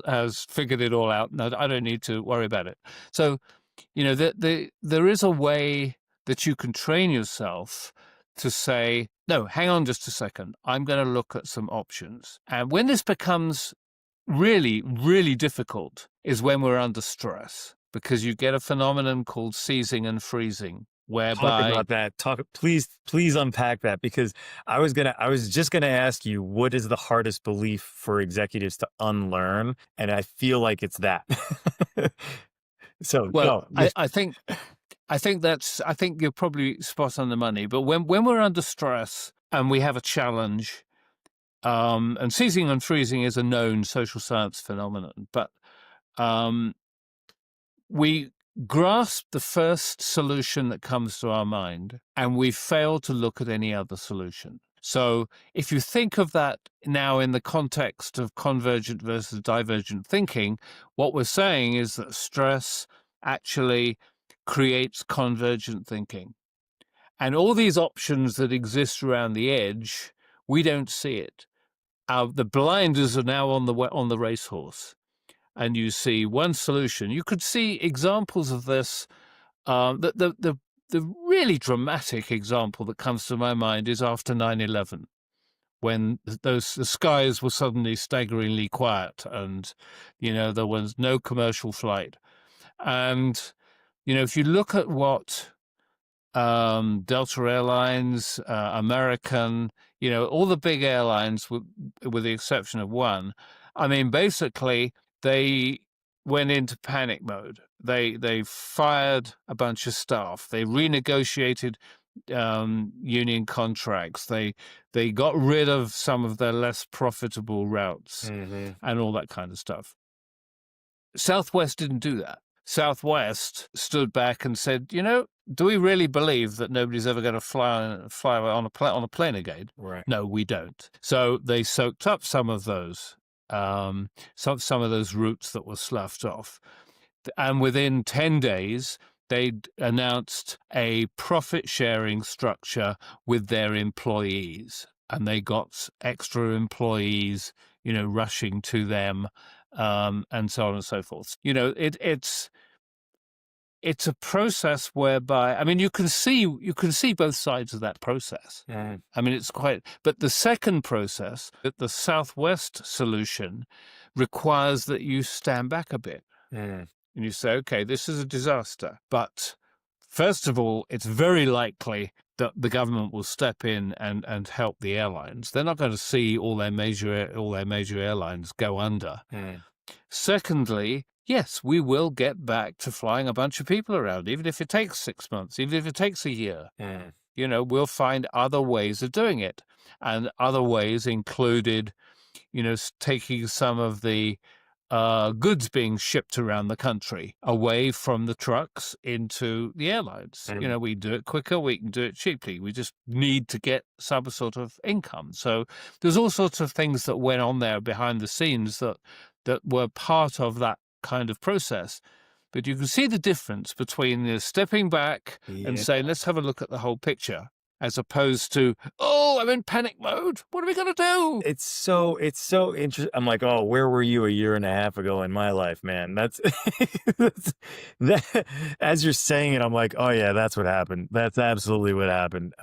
figured it all out, and I don't need to worry about it. So, there is a way that you can train yourself to say, "No, hang on just a second. I'm going to look at some options." And when this becomes really, really difficult is when we're under stress, because you get a phenomenon called seizing and freezing. Whereby, talk about that. Please unpack that, because I was just gonna ask you, what is the hardest belief for executives to unlearn? And I feel like it's that. So, well, I think you're probably spot on the money. But when we're under stress and we have a challenge, and seizing and freezing is a known social science phenomenon, but we grasp the first solution that comes to our mind, and we fail to look at any other solution. So if you think of that now in the context of convergent versus divergent thinking, what we're saying is that stress actually creates convergent thinking. And all these options that exist around the edge, we don't see it. The blinders are now on the racehorse, and you see one solution. You could see examples of this. The really dramatic example that comes to my mind is after 9/11, when the skies were suddenly staggeringly quiet, and there was no commercial flight. And if you look at what Delta Airlines, American, all the big airlines, with the exception of one, I mean, basically they went into panic mode. They fired a bunch of staff. They renegotiated union contracts. They got rid of some of their less profitable routes and all that kind of stuff. Southwest didn't do that. Southwest stood back and said, do we really believe that nobody's ever going to fly on a plane again? Right. No, we don't. So they soaked up some of those some of those routes that were sloughed off, and within 10 days they'd announced a profit sharing structure with their employees, and they got extra employees rushing to them, and so on and so forth. It's a process whereby, I mean, you can see both sides of that process. Yeah. I mean, but the second process, the Southwest solution, requires that you stand back a bit and you say, okay, this is a disaster, but first of all, it's very likely that the government will step in and help the airlines. They're not going to see all their major airlines go under. Secondly, yes, we will get back to flying a bunch of people around, even if it takes 6 months, even if it takes a year. We'll find other ways of doing it. And other ways included, taking some of the goods being shipped around the country away from the trucks into the airlines. We do it quicker, we can do it cheaply. We just need to get some sort of income. So there's all sorts of things that went on there behind the scenes that were part of that kind of process. But you can see the difference between stepping back and saying, let's have a look at the whole picture, as opposed to, oh, I'm in panic mode. What are we going to do? It's so interesting. I'm like, oh, where were you a year and a half ago in my life, man? That's that. As you're saying it, I'm like, oh yeah, that's what happened. That's absolutely what happened.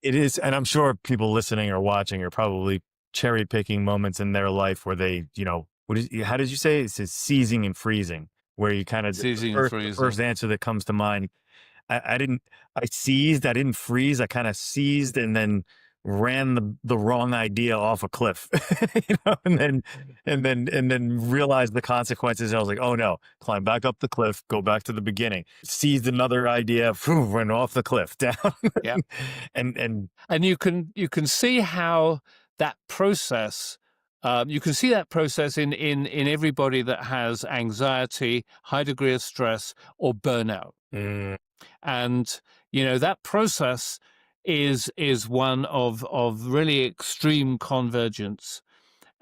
It is, and I'm sure people listening or watching are probably cherry picking moments in their life where they, how did you say it? It says seizing and freezing, where you kind of the first answer that comes to mind. I seized, I didn't freeze. I kind of seized and then ran the wrong idea off a cliff, and then realized the consequences. I was like, oh no, climb back up the cliff, go back to the beginning, seized another idea, went off the cliff down. Yeah. and you can see how that process, you can see that process in everybody that has anxiety, high degree of stress, or burnout. And that process is one of really extreme convergence.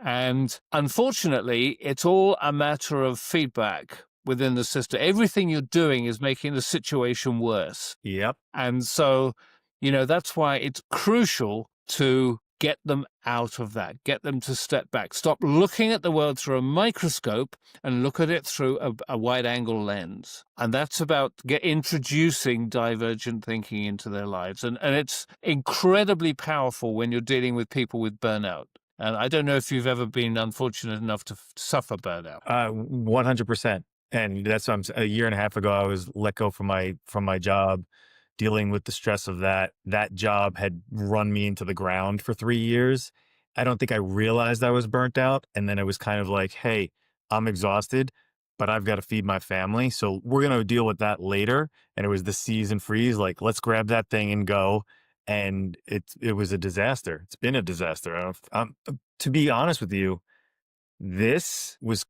And unfortunately, it's all a matter of feedback within the system. Everything you're doing is making the situation worse. Yep. And so, that's why it's crucial to get them out of that, get them to step back, stop looking at the world through a microscope and look at it through a wide-angle lens. And that's about introducing divergent thinking into their lives. And it's incredibly powerful when you're dealing with people with burnout. And I don't know if you've ever been unfortunate enough to suffer burnout. 100%. And that's what a year and a half ago, I was let go from my job, dealing with the stress of that. That job had run me into the ground for 3 years. I don't think I realized I was burnt out. And then it was kind of like, hey, I'm exhausted, but I've got to feed my family. So we're going to deal with that later. And it was the seize and freeze, like, let's grab that thing and go. And it was a disaster. It's been a disaster. To be honest with you, this was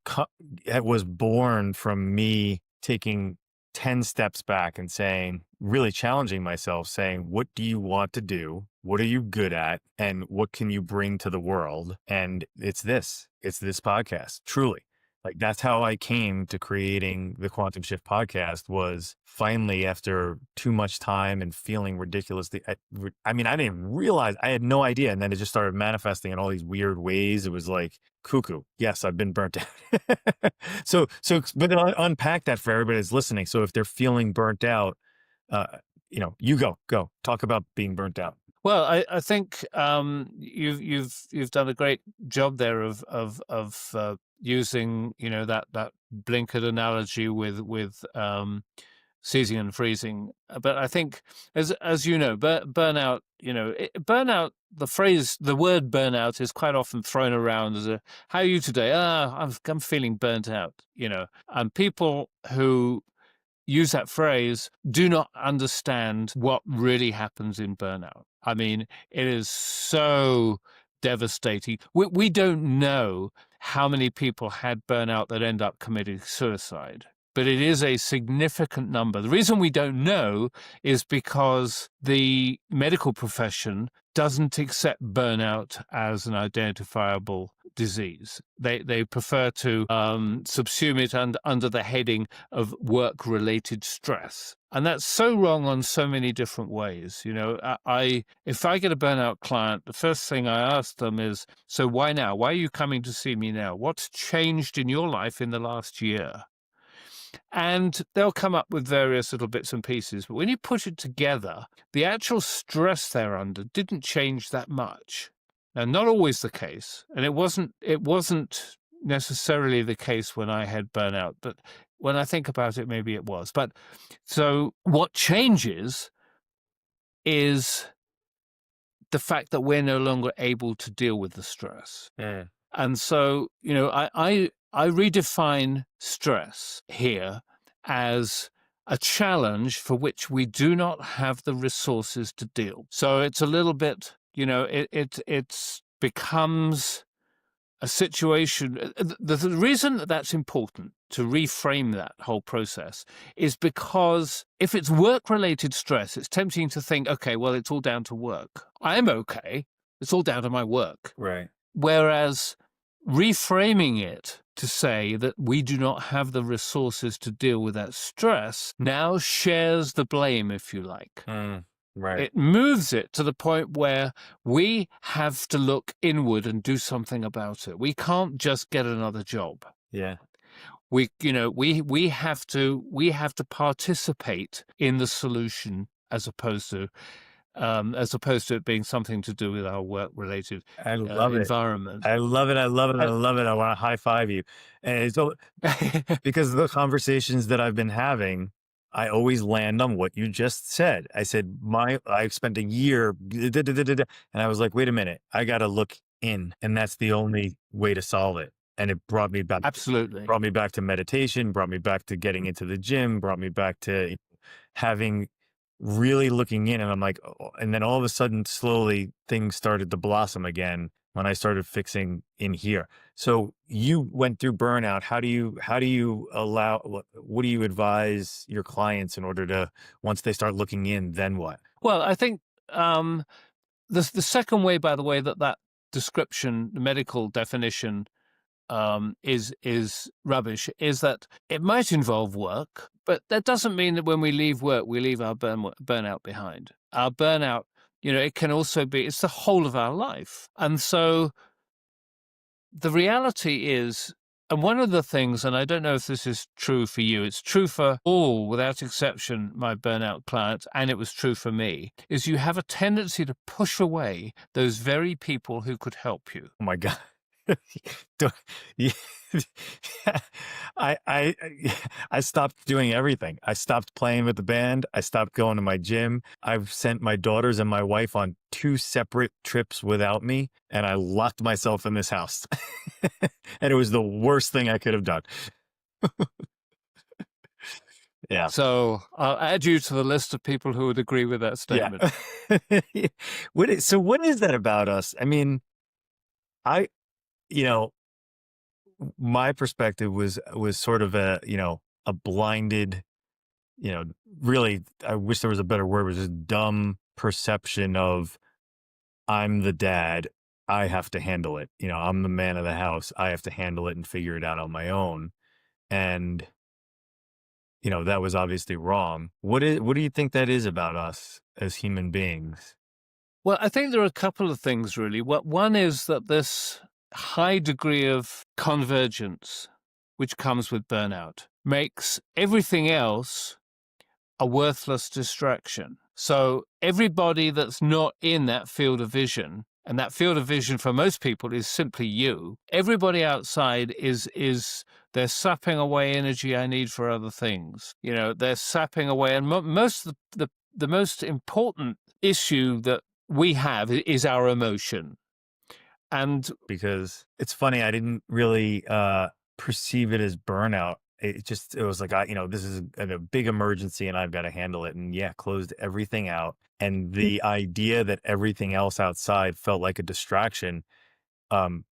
born from me taking 10 steps back and saying, really challenging myself, saying, what do you want to do? what are you good at and what can you bring to the world? And it's this podcast, truly. Like that's how I came to creating the Quantum Shift podcast, was finally after too much time and feeling ridiculously. I mean, I didn't even realize, I had no idea. And then it just started manifesting in all these weird ways. It was like cuckoo. Yes, I've been burnt out. But then unpack that for everybody that's listening. So if they're feeling burnt out, you go talk about being burnt out. Well, I think you've done a great job there of using that blinkered analogy with seizing and freezing. But I think as you know, burnout. Burnout. The word burnout is quite often thrown around as a, how are you today? I'm feeling burnt out. And people who use that phrase do not understand what really happens in burnout. I mean, it is so devastating. We don't know how many people had burnout that end up committing suicide, but it is a significant number. The reason we don't know is because the medical profession doesn't accept burnout as an identifiable disease. They prefer to subsume it under the heading of work-related stress. And that's so wrong on so many different ways. If I get a burnout client, the first thing I ask them is, so why now? Why are you coming to see me now? What's changed in your life in the last year? And they'll come up with various little bits and pieces. But when you put it together, the actual stress they're under didn't change that much. Now, not always the case. And it wasn't necessarily the case when I had burnout. But when I think about it, maybe it was. But so what changes is the fact that we're no longer able to deal with the stress. Yeah. And so, I redefine stress here as a challenge for which we do not have the resources to deal. So it's a little bit, it becomes a situation. The reason that that's important to reframe that whole process is because if it's work-related stress, it's tempting to think, okay, well, it's all down to work. I'm okay. It's all down to my work. Right. Whereas reframing it to say that we do not have the resources to deal with that stress now shares the blame, if you like. Right. It moves it to the point where we have to look inward and do something about it. We can't just get another job. Yeah. We have to participate in the solution as opposed to it being something to do with our work-related environment. I love it. I love it. I love it. I want to high five you. And so, because the conversations that I've been having, I always land on what you just said. I said, I spent a year, and I was like, wait a minute, I got to look in, and that's the only way to solve it. And it brought me back. Absolutely. Brought me back to meditation, brought me back to getting into the gym, brought me back to having really looking in. And I'm like, and then all of a sudden, slowly things started to blossom again when I started fixing in here. So you went through burnout. How do you allow, what do you advise your clients in order to, once they start looking in, then what? Well, I think the second way, by the way, that description, the medical definition is rubbish, is that it might involve work, but that doesn't mean that when we leave work, we leave our burnout behind. Our burnout, it can also be, it's the whole of our life. And so the reality is, and one of the things, and I don't know if this is true for you, it's true for all, without exception, my burnout clients, and it was true for me, is you have a tendency to push away those very people who could help you. Oh my God. I stopped doing everything. I stopped playing with the band. I stopped going to my gym. I've sent my daughters and my wife on 2 separate trips without me, and I locked myself in this house. And it was the worst thing I could have done. Yeah. So I'll add you to the list of people who would agree with that statement. Yeah. What is that about us? I mean, my perspective was sort of a blinded, really, I wish there was a better word, was just dumb perception of I'm the dad. I have to handle it. I'm the man of the house. I have to handle it and figure it out on my own. And, that was obviously wrong. What do you think that is about us as human beings? Well, I think there are a couple of things, really. One is that this high degree of convergence, which comes with burnout, makes everything else a worthless distraction. So everybody that's not in that field of vision, and that field of vision for most people is simply you, everybody outside is they're sapping away energy I need for other things. They're sapping away. And most of the most important issue that we have is our emotion. And Because it's funny, I didn't really perceive it as burnout. It was like, this is a big emergency and I've got to handle it. And yeah, closed everything out. And the idea that everything else outside felt like a distraction um,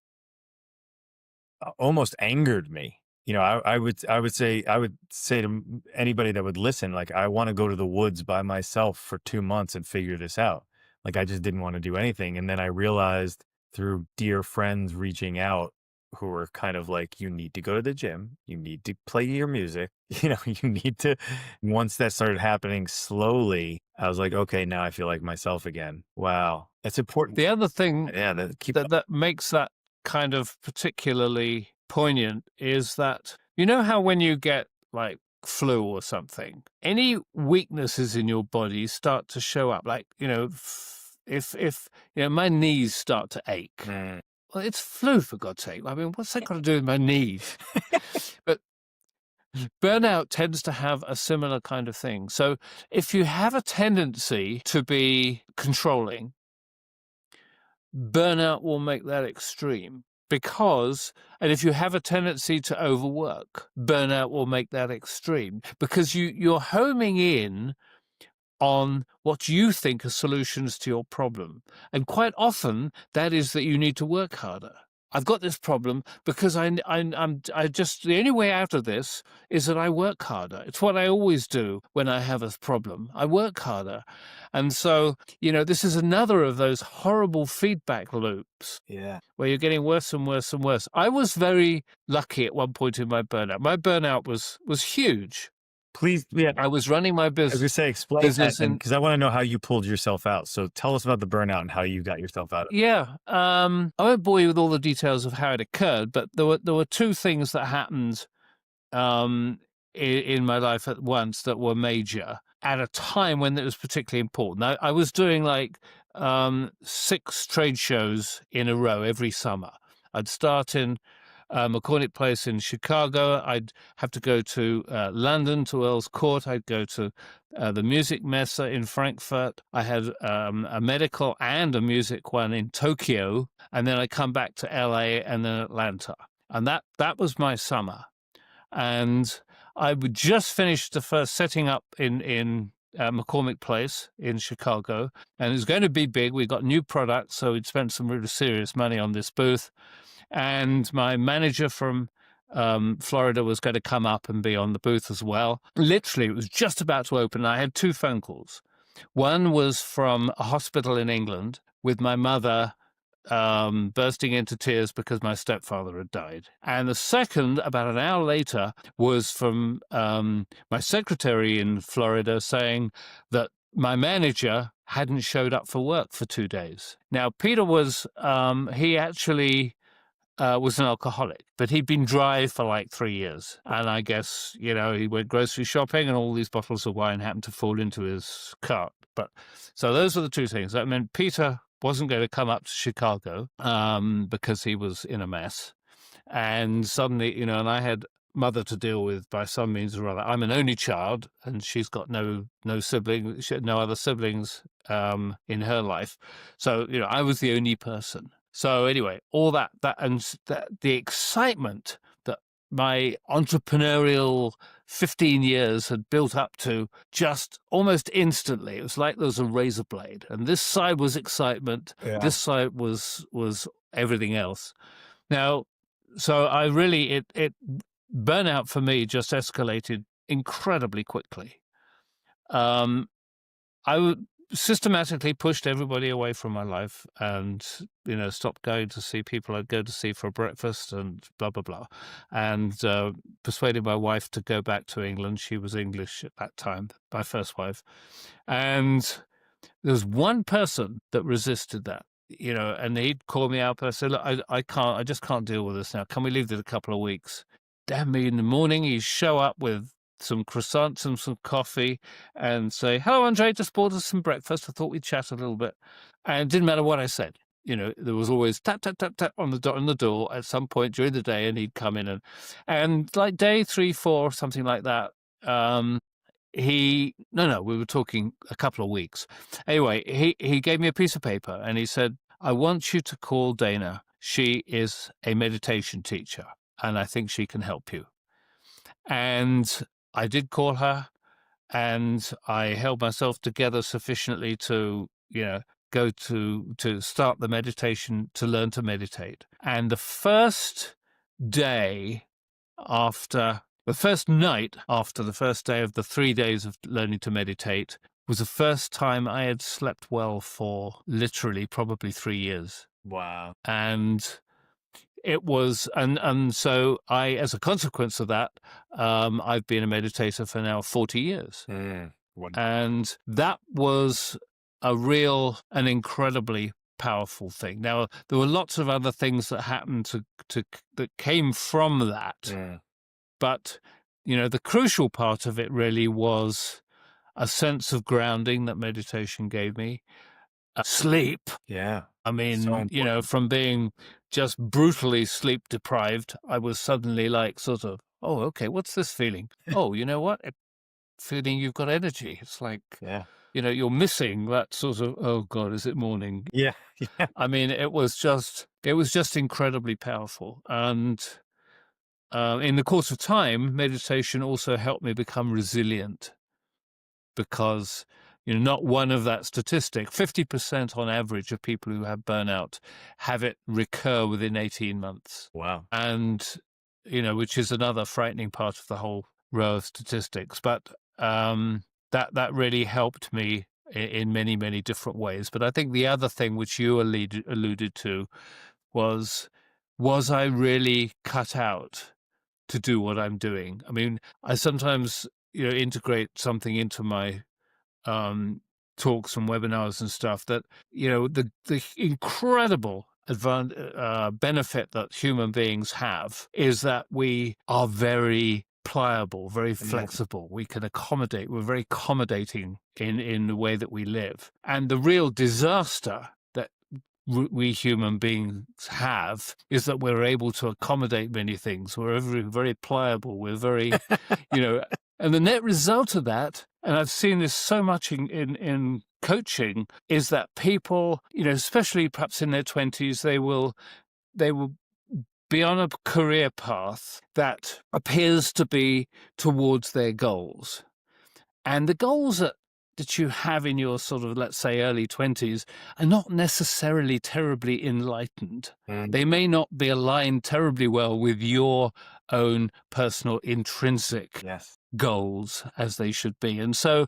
almost angered me. I would say to anybody that would listen, like, I want to go to the woods by myself for 2 months and figure this out. Like, I just didn't want to do anything. And then I realized through dear friends reaching out who were kind of like, you need to go to the gym, you need to play your music, you need to. Once that started happening slowly, I was like, okay, now I feel like myself again. Wow, that's important. the other thing Yeah, that makes that kind of particularly poignant is that, how when you get like flu or something, any weaknesses in your body start to show up, like, if my knees start to ache. Mm. Well, it's flu, for God's sake. I mean, what's that got to do with my knees? But burnout tends to have a similar kind of thing. So if you have a tendency to be controlling, burnout will make that extreme. And if you have a tendency to overwork, burnout will make that extreme, because you're homing in on what you think are solutions to your problem. And quite often that is that you need to work harder. I've got this problem because the only way out of this is that I work harder. It's what I always do when I have a problem. I work harder. And so, this is another of those horrible feedback loops. Yeah. Where you're getting worse and worse and worse. I was very lucky at one point in my burnout. My burnout was huge. Please, yeah. I was running my I was going business. to say, explain that, because I want to know how you pulled yourself out. So tell us about the burnout and how you got yourself out of it. Yeah. I won't bore you with all the details of how it occurred, but there were two things that happened in my life at once that were major at a time when it was particularly important. I was doing like 6 trade shows in a row every summer. I'd start in McCormick Place in Chicago. I'd have to go to London, to Earl's Court. I'd go to the Music Messe in Frankfurt. I had a medical and a music one in Tokyo. And then I'd come back to LA and then Atlanta. And that was my summer. And I would just finish the first setting up in McCormick Place in Chicago. And it was going to be big. We got new products, so we'd spent some really serious money on this booth. And my manager from Florida was going to come up and be on the booth as well. Literally, it was just about to open. I had 2 phone calls. One was from a hospital in England with my mother bursting into tears because my stepfather had died. And the second, about an hour later, was from my secretary in Florida saying that my manager hadn't showed up for work for 2 days. Now, Peter was, he actually was an alcoholic, but he'd been dry for like 3 years. And I guess, he went grocery shopping and all these bottles of wine happened to fall into his cart. But so those were the 2 things. That meant Peter wasn't going to come up to Chicago because he was in a mess. And suddenly, and I had mother to deal with by some means or other. I'm an only child and she's got no siblings. She had no other siblings in her life. So, I was the only person. So anyway, all that the excitement that my entrepreneurial 15 years had built up to just almost instantly, it was like there was a razor blade. And this side was excitement. Yeah. This side was everything else. Now, so I really, burnout for me just escalated incredibly quickly. systematically pushed everybody away from my life and, stopped going to see people I'd go to see for breakfast and blah, blah, blah. And persuaded my wife to go back to England. She was English at that time, my first wife. And there was one person that resisted that, and he'd call me up and I said, look, I just can't deal with this now. Can we leave it a couple of weeks? Damn me, in the morning, he'd show up with some croissants and some coffee and say, hello, Andre, just bought us some breakfast. I thought we'd chat a little bit. And it didn't matter what I said. There was always tap, tap, tap, tap on the door at some point during the day, and he'd come in and like day 3, 4, something like that. We were talking a couple of weeks. Anyway, he gave me a piece of paper and he said, I want you to call Dana. She is a meditation teacher and I think she can help you. And I did call her, and I held myself together sufficiently to, go to start the meditation, to learn to meditate. And the first night after the first day of the 3 days of learning to meditate was the first time I had slept well for literally probably 3 years. Wow. And it was, and so as a consequence of that, I've been a meditator for now 40 years. And that was an incredibly powerful thing. Now, there were lots of other things that happened that came from that. But, the crucial part of it really was a sense of grounding that meditation gave me. Sleep. Yeah. I mean, from being just brutally sleep deprived, I was suddenly like sort of, oh, okay, what's this feeling? Oh, you know what? Feeling you've got energy. It's like, you're missing that sort of, oh God, is it morning? Yeah. I mean, it was just incredibly powerful. And in the course of time, meditation also helped me become resilient because not one of that statistic, 50% on average of people who have burnout have it recur within 18 months. Wow. And, which is another frightening part of the whole row of statistics. But that really helped me in many, many different ways. But I think the other thing which you alluded to was I really cut out to do what I'm doing? I mean, I sometimes, integrate something into my talks and webinars and stuff that, the incredible benefit that human beings have is that we are very pliable, very flexible. We can accommodate. We're very accommodating in the way that we live. And the real disaster that we human beings have is that we're able to accommodate many things. We're very, very pliable. We're very, and the net result of that, and I've seen this so much in coaching, is that people, especially perhaps in their 20s, they will be on a career path that appears to be towards their goals. And the goals that you have in your sort of, let's say, early 20s are not necessarily terribly enlightened. They may not be aligned terribly well with your own personal intrinsic goals as they should be. And so,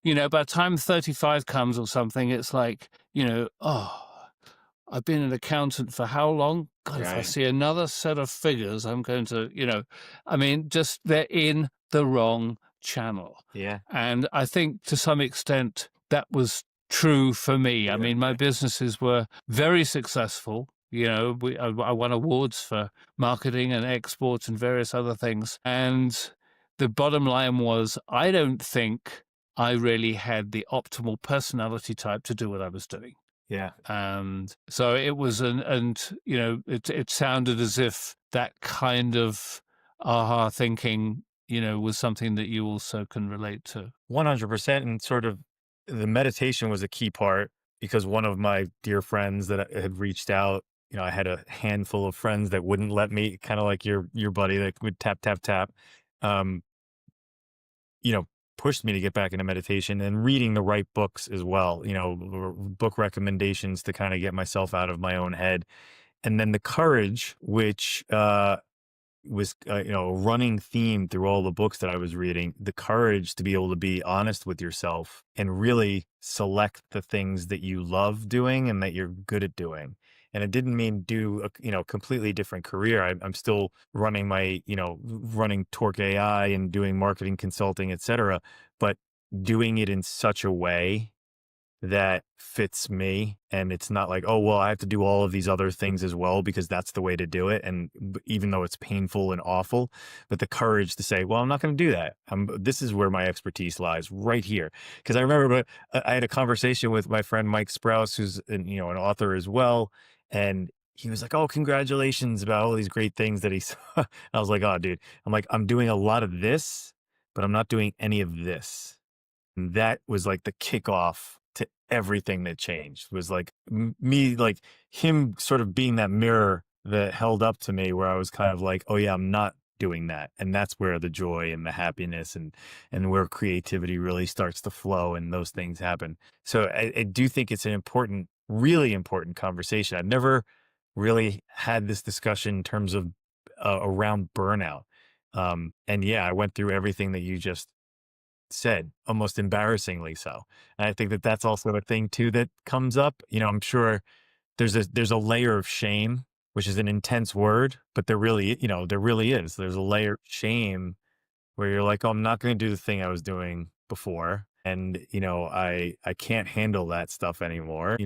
by the time 35 comes or something, it's like, I've been an accountant for how long? God, if I see another set of figures, I'm going to, just they're in the wrong channel. Yeah. And I think to some extent that was true for me. I mean, my businesses were very successful. I won awards for marketing and exports and various other things. And the bottom line was, I don't think I really had the optimal personality type to do what I was doing. Yeah. And so it was, it sounded as if that kind of aha thinking, was something that you also can relate to. 100%. And sort of the meditation was a key part because one of my dear friends that had reached out, I had a handful of friends that wouldn't let me, kind of like your buddy that would tap, tap, tap, pushed me to get back into meditation and reading the right books as well, book recommendations to kind of get myself out of my own head. And then the courage, which, was a running theme through all the books that I was reading, the courage to be able to be honest with yourself and really select the things that you love doing and that you're good at doing. And it didn't mean do a completely different career. I'm still running my running Torque AI and doing marketing consulting, etc. But doing it in such a way that fits me, and it's not like, oh well, I have to do all of these other things as well because that's the way to do it. And even though it's painful and awful, but the courage to say, well, I'm not going to do that. This is where my expertise lies, right here. Because I remember I had a conversation with my friend Mike Sprouse, who's an author as well, and he was like, oh, congratulations about all these great things that he saw. I was like, oh dude, I'm like, I'm doing a lot of this, but I'm not doing any of this. And that was like the kickoff to everything that changed. Was like me, like him sort of being that mirror that held up to me, where I was kind of like, oh yeah, I'm not doing that. And that's where the joy and the happiness and where creativity really starts to flow and those things happen. So I do think it's an important, really important conversation. I've never really had this discussion in terms of around burnout. And yeah, I went through everything that you just said, almost embarrassingly so. And I think that that's also a thing too that comes up. I'm sure there's a layer of shame, which is an intense word, but there really is. There's a layer of shame where you're like, oh, I'm not going to do the thing I was doing before. And, I can't handle that stuff anymore.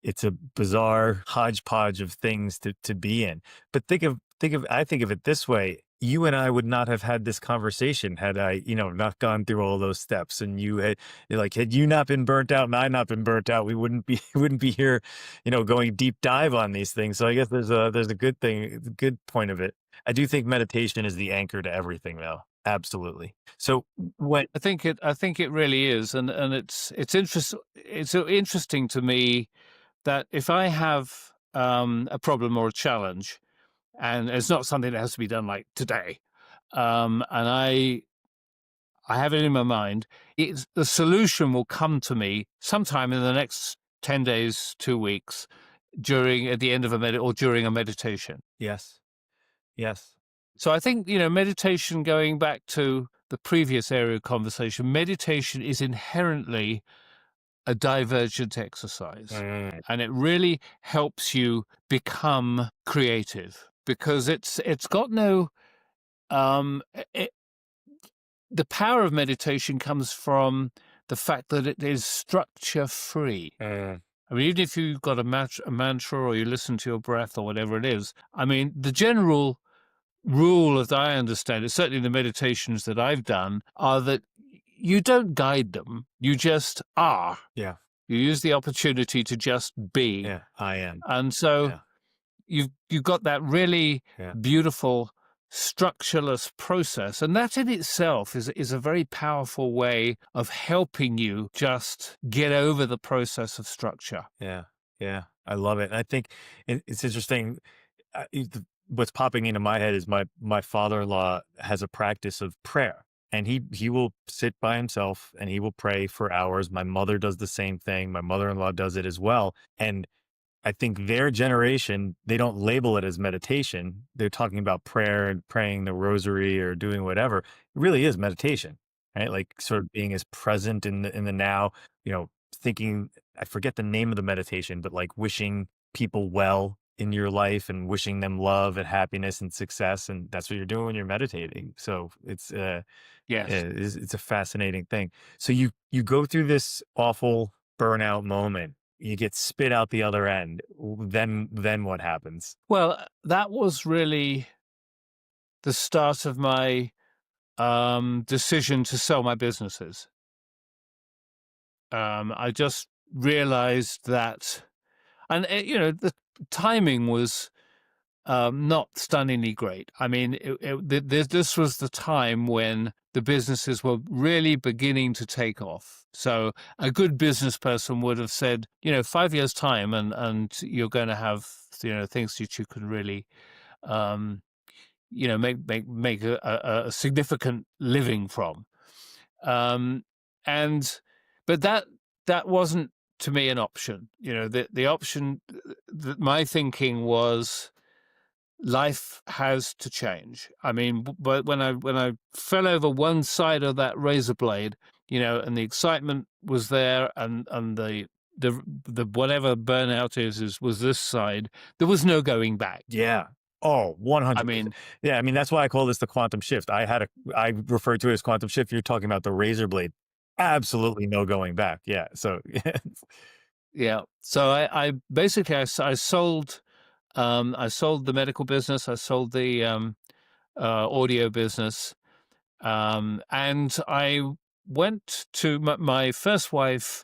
It's a bizarre hodgepodge of things to be in. But I think of it this way. You and I would not have had this conversation had I, not gone through all those steps. And had you not been burnt out and I not been burnt out, we wouldn't be wouldn't be here, going deep dive on these things. So I guess there's a good thing, the good point of it. I do think meditation is the anchor to everything, though. Absolutely. So when I think it really is, and it's so interesting to me that if I have a problem or a challenge, and it's not something that has to be done like today, and I have it in my mind, the solution will come to me sometime in the next 10 days, 2 weeks, at the end of or during a meditation. yes, yes, So I think, meditation, going back to the previous area of conversation, meditation is inherently a divergent exercise. mm, And it really helps you become creative because it's got no, um, it, the power of meditation comes from the fact that it is structure free. mm, I mean, even if you've got a mantra or you listen to your breath or whatever it is, I mean, the general rule, as I understand it, certainly the meditations that I've done, are that you don't guide them. You just are. yeah, You use the opportunity to just be. yeah. I am. And so Yeah, you've got that really yeah, beautiful structureless process. And that in itself is a very powerful way of helping you just get over the process of structure. yeah, yeah. I love it. And I think it's interesting. What's popping into my head is my father-in-law has a practice of prayer, and he will sit by himself and he will pray for hours. My mother does the same thing. My mother-in-law does it as well. And I think their generation, they don't label it as meditation. They're talking about prayer and praying the rosary or doing whatever. It really is meditation, right? Like sort of being as present in the now, thinking, I forget the name of the meditation, but like wishing people well in your life and wishing them love and happiness and success. And that's what you're doing when you're meditating. So Yes. it's a fascinating thing. So you go through this awful burnout moment, you get spit out the other end. Then what happens? Well, that was really the start of my decision to sell my businesses. I just realized that, and the timing was not stunningly great. I mean, this was the time when the businesses were really beginning to take off. So a good business person would have said, 5 years time, and you're going to have things that you can really um, make a significant living from. Um, and but that wasn't to me an option. The option that my thinking was, life has to change. I mean, but when I fell over one side of that razor blade, and the excitement was there, and the whatever burnout was this side, there was no going back. Yeah. Oh, I 100%. mean, Yeah. I mean, that's why I call this the quantum shift. I refer to it as quantum shift. You're talking about the razor blade. Absolutely no going back. Yeah. So, yeah. So I basically I sold the medical business. I sold the audio business. And I went to my first wife.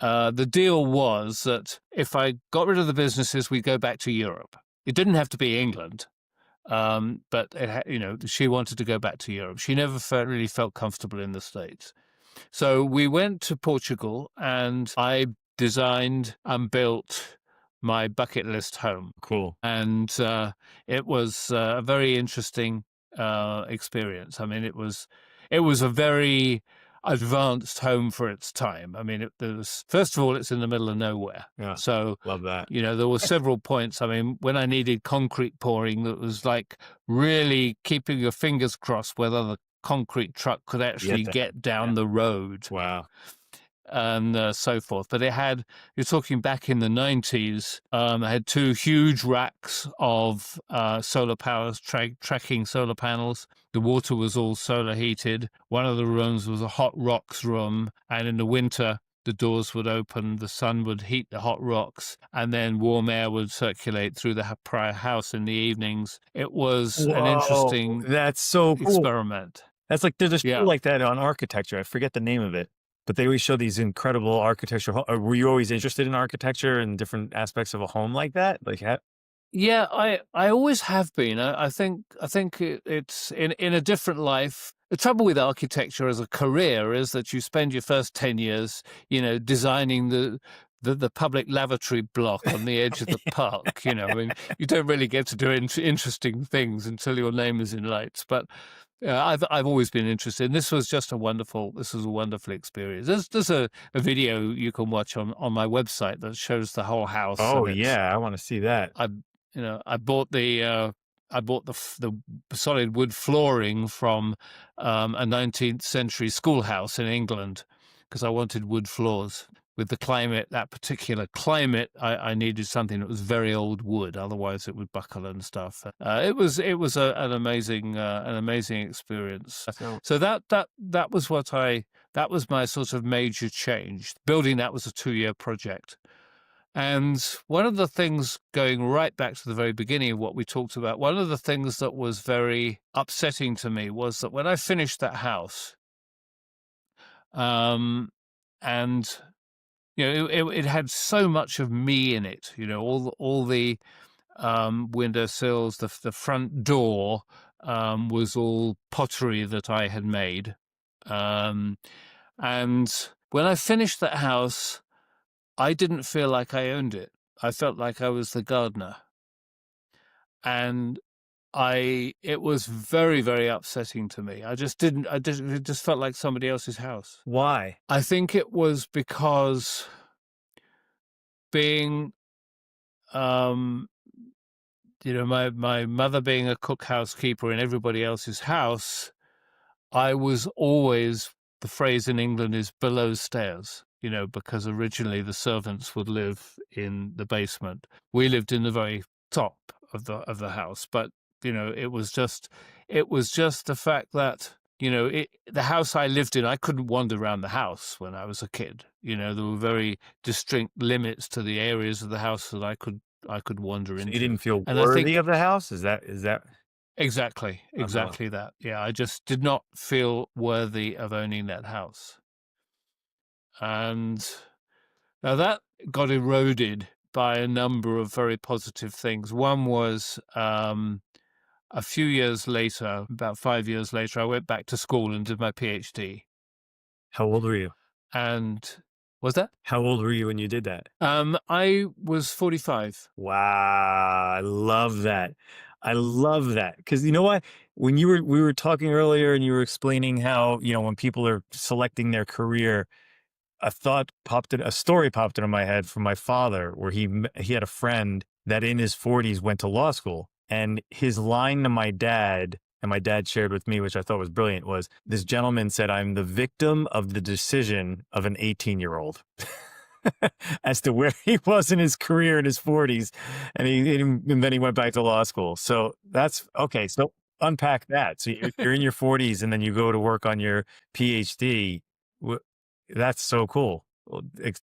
The deal was that if I got rid of the businesses, we'd go back to Europe. It didn't have to be England, but she wanted to go back to Europe. She never really felt comfortable in the States. So we went to Portugal, and I designed and built my bucket list home. cool. And it was a very interesting experience. I mean, it was a very advanced home for its time. I mean, first of all, it's in the middle of nowhere. Yeah. So, Love that. there were several points. I mean, when I needed concrete pouring, that was like really keeping your fingers crossed whether the concrete truck could actually get down the road. Wow. And so forth. But you're talking back in the 90s, I had two huge racks of solar powers, tracking solar panels. The water was all solar heated. One of the rooms was a hot rocks room. And in the winter, the doors would open, the sun would heat the hot rocks, and then warm air would circulate through the prior house in the evenings. It was an interesting that's so cool. experiment. That's like, there's a show like that on architecture. I forget the name of it, but they always show these incredible architecture. Were you always interested in architecture and different aspects of a home like that? Like, yeah, I always have been. I think it's in a different life. The trouble with architecture as a career is that you spend your first 10 years, designing the public lavatory block on the edge of the park. I mean, you don't really get to do interesting things until your name is in lights. But I've always been interested. And this was a wonderful experience. There's a video you can watch on my website that shows the whole house. oh yeah, I want to see that. I bought the solid wood flooring from a 19th century schoolhouse in England because I wanted wood floors. With the climate, that particular climate, I needed something that was very old wood. Otherwise, it would buckle and stuff. It was an amazing experience. So that was my sort of major change. Building that was a 2-year project. And one of the things, going right back to the very beginning of what we talked about, one of the things that was very upsetting to me was that when I finished that house, and it had so much of me in it. All the windowsills, the front door was all pottery that I had made, and when I finished that house, I didn't feel like I owned it. I felt like I was the gardener. And it was very, very upsetting to me. It just felt like somebody else's house. Why? I think it was because being, my mother being a cook housekeeper in everybody else's house, I was always, the phrase in England is below stairs. Because originally the servants would live in the basement. We lived in the very top of the house, but it was just the fact that the house I lived in, I couldn't wander around the house when I was a kid. There were very distinct limits to the areas of the house that I could wander into. You didn't feel worthy of the house? Is that exactly that? Yeah, I just did not feel worthy of owning that house. And now that got eroded by a number of very positive things. One was a few years later, about 5 years later, I went back to school and did my PhD. How old were you? And was that? How old were you when you did that? I was 45. Wow, I love that. I love that because you know what? When we were talking earlier and you were explaining how when people are selecting their career, a story popped into my head from my father where he had a friend that in his 40s went to law school And his line to my dad, and my dad shared with me, which I thought was brilliant, was this gentleman said, "I'm the victim of the decision of an 18-year-old." As to where he was in his career in his 40s. And then he went back to law school. So that's okay. So unpack that. So you're in your 40s and then you go to work on your PhD. That's so cool. Well,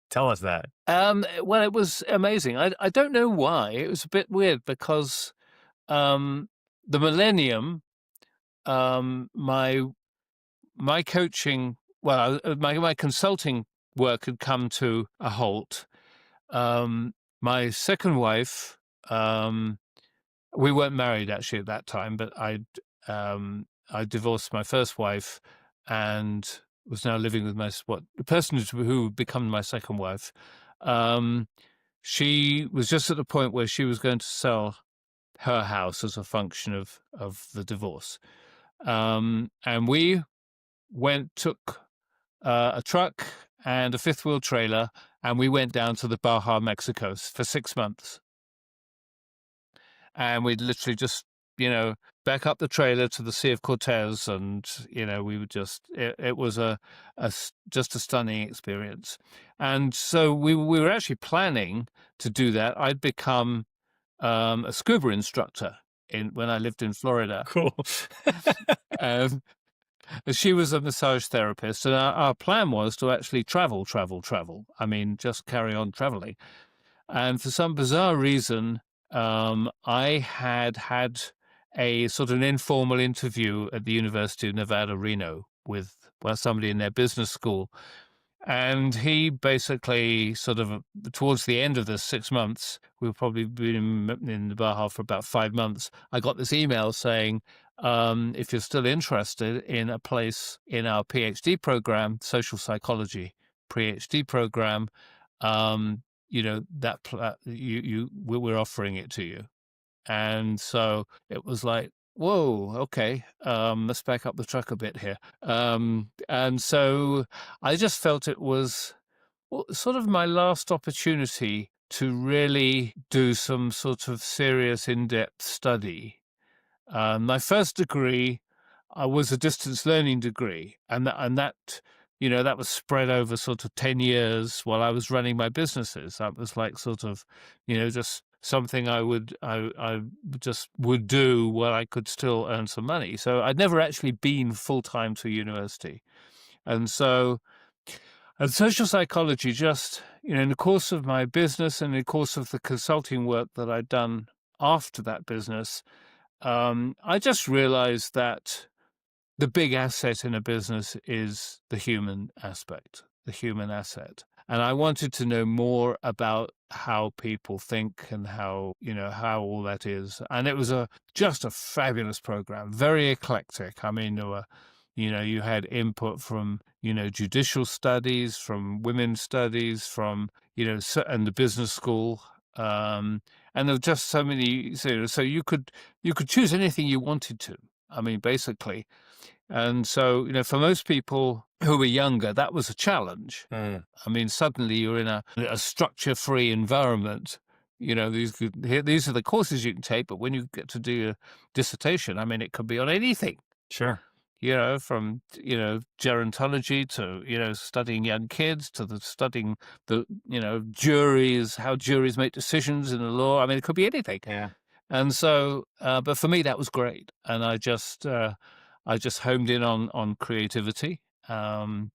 tell us that. Well, it was amazing. I don't know why. It was a bit weird because the millennium, my coaching, well, my consulting work had come to a halt. My second wife, we weren't married actually at that time, but I divorced my first wife and was now living with the person who would become my second wife. She was just at the point where she was going to sell her house as a function of the divorce. And we took a truck and a fifth wheel trailer, and we went down to the Baja, Mexico for 6 months. And we'd literally just, back up the trailer to the Sea of Cortez, and, we would it was just a stunning experience. And so we were actually planning to do that. I'd become a scuba instructor when I lived in Florida. Cool. She was a massage therapist, and our plan was to actually travel. I mean, just carry on traveling. And for some bizarre reason, I had a sort of an informal interview at the University of Nevada, Reno, with somebody in their business school. And he basically sort of, towards the end of the 6 months, we've probably been in the Baja for about 5 months, I got this email saying, if you're still interested in a place in our PhD program, social psychology PhD program, we're offering it to you. And so it was like, whoa, okay, let's back up the truck a bit here. And so I just felt it was sort of my last opportunity to really do some sort of serious in-depth study. My first degree was a distance learning degree, and that that was spread over sort of 10 years while I was running my businesses. That was like sort of, just something I just would do while I could still earn some money. So I'd never actually been full-time to university. And so, and social psychology just, in the course of my business and in the course of the consulting work that I'd done after that business, I just realized that the big asset in a business is the human aspect, the human asset. And I wanted to know more about how people think and how all that is. And it was just a fabulous program, very eclectic. I mean, there were, you had input from, judicial studies, from women's studies, from, and the business school. And there were just so many, so you could choose anything you wanted to. I mean, basically. And so, for most people who were younger, that was a challenge. I mean, suddenly you're in a structure-free environment. These are the courses you can take, but when you get to do your dissertation, I mean, it could be on anything. Sure. From, gerontology to, studying young kids to studying the, juries, how juries make decisions in the law. I mean, it could be anything. Yeah. And so, but for me, that was great. And I just homed in on creativity, and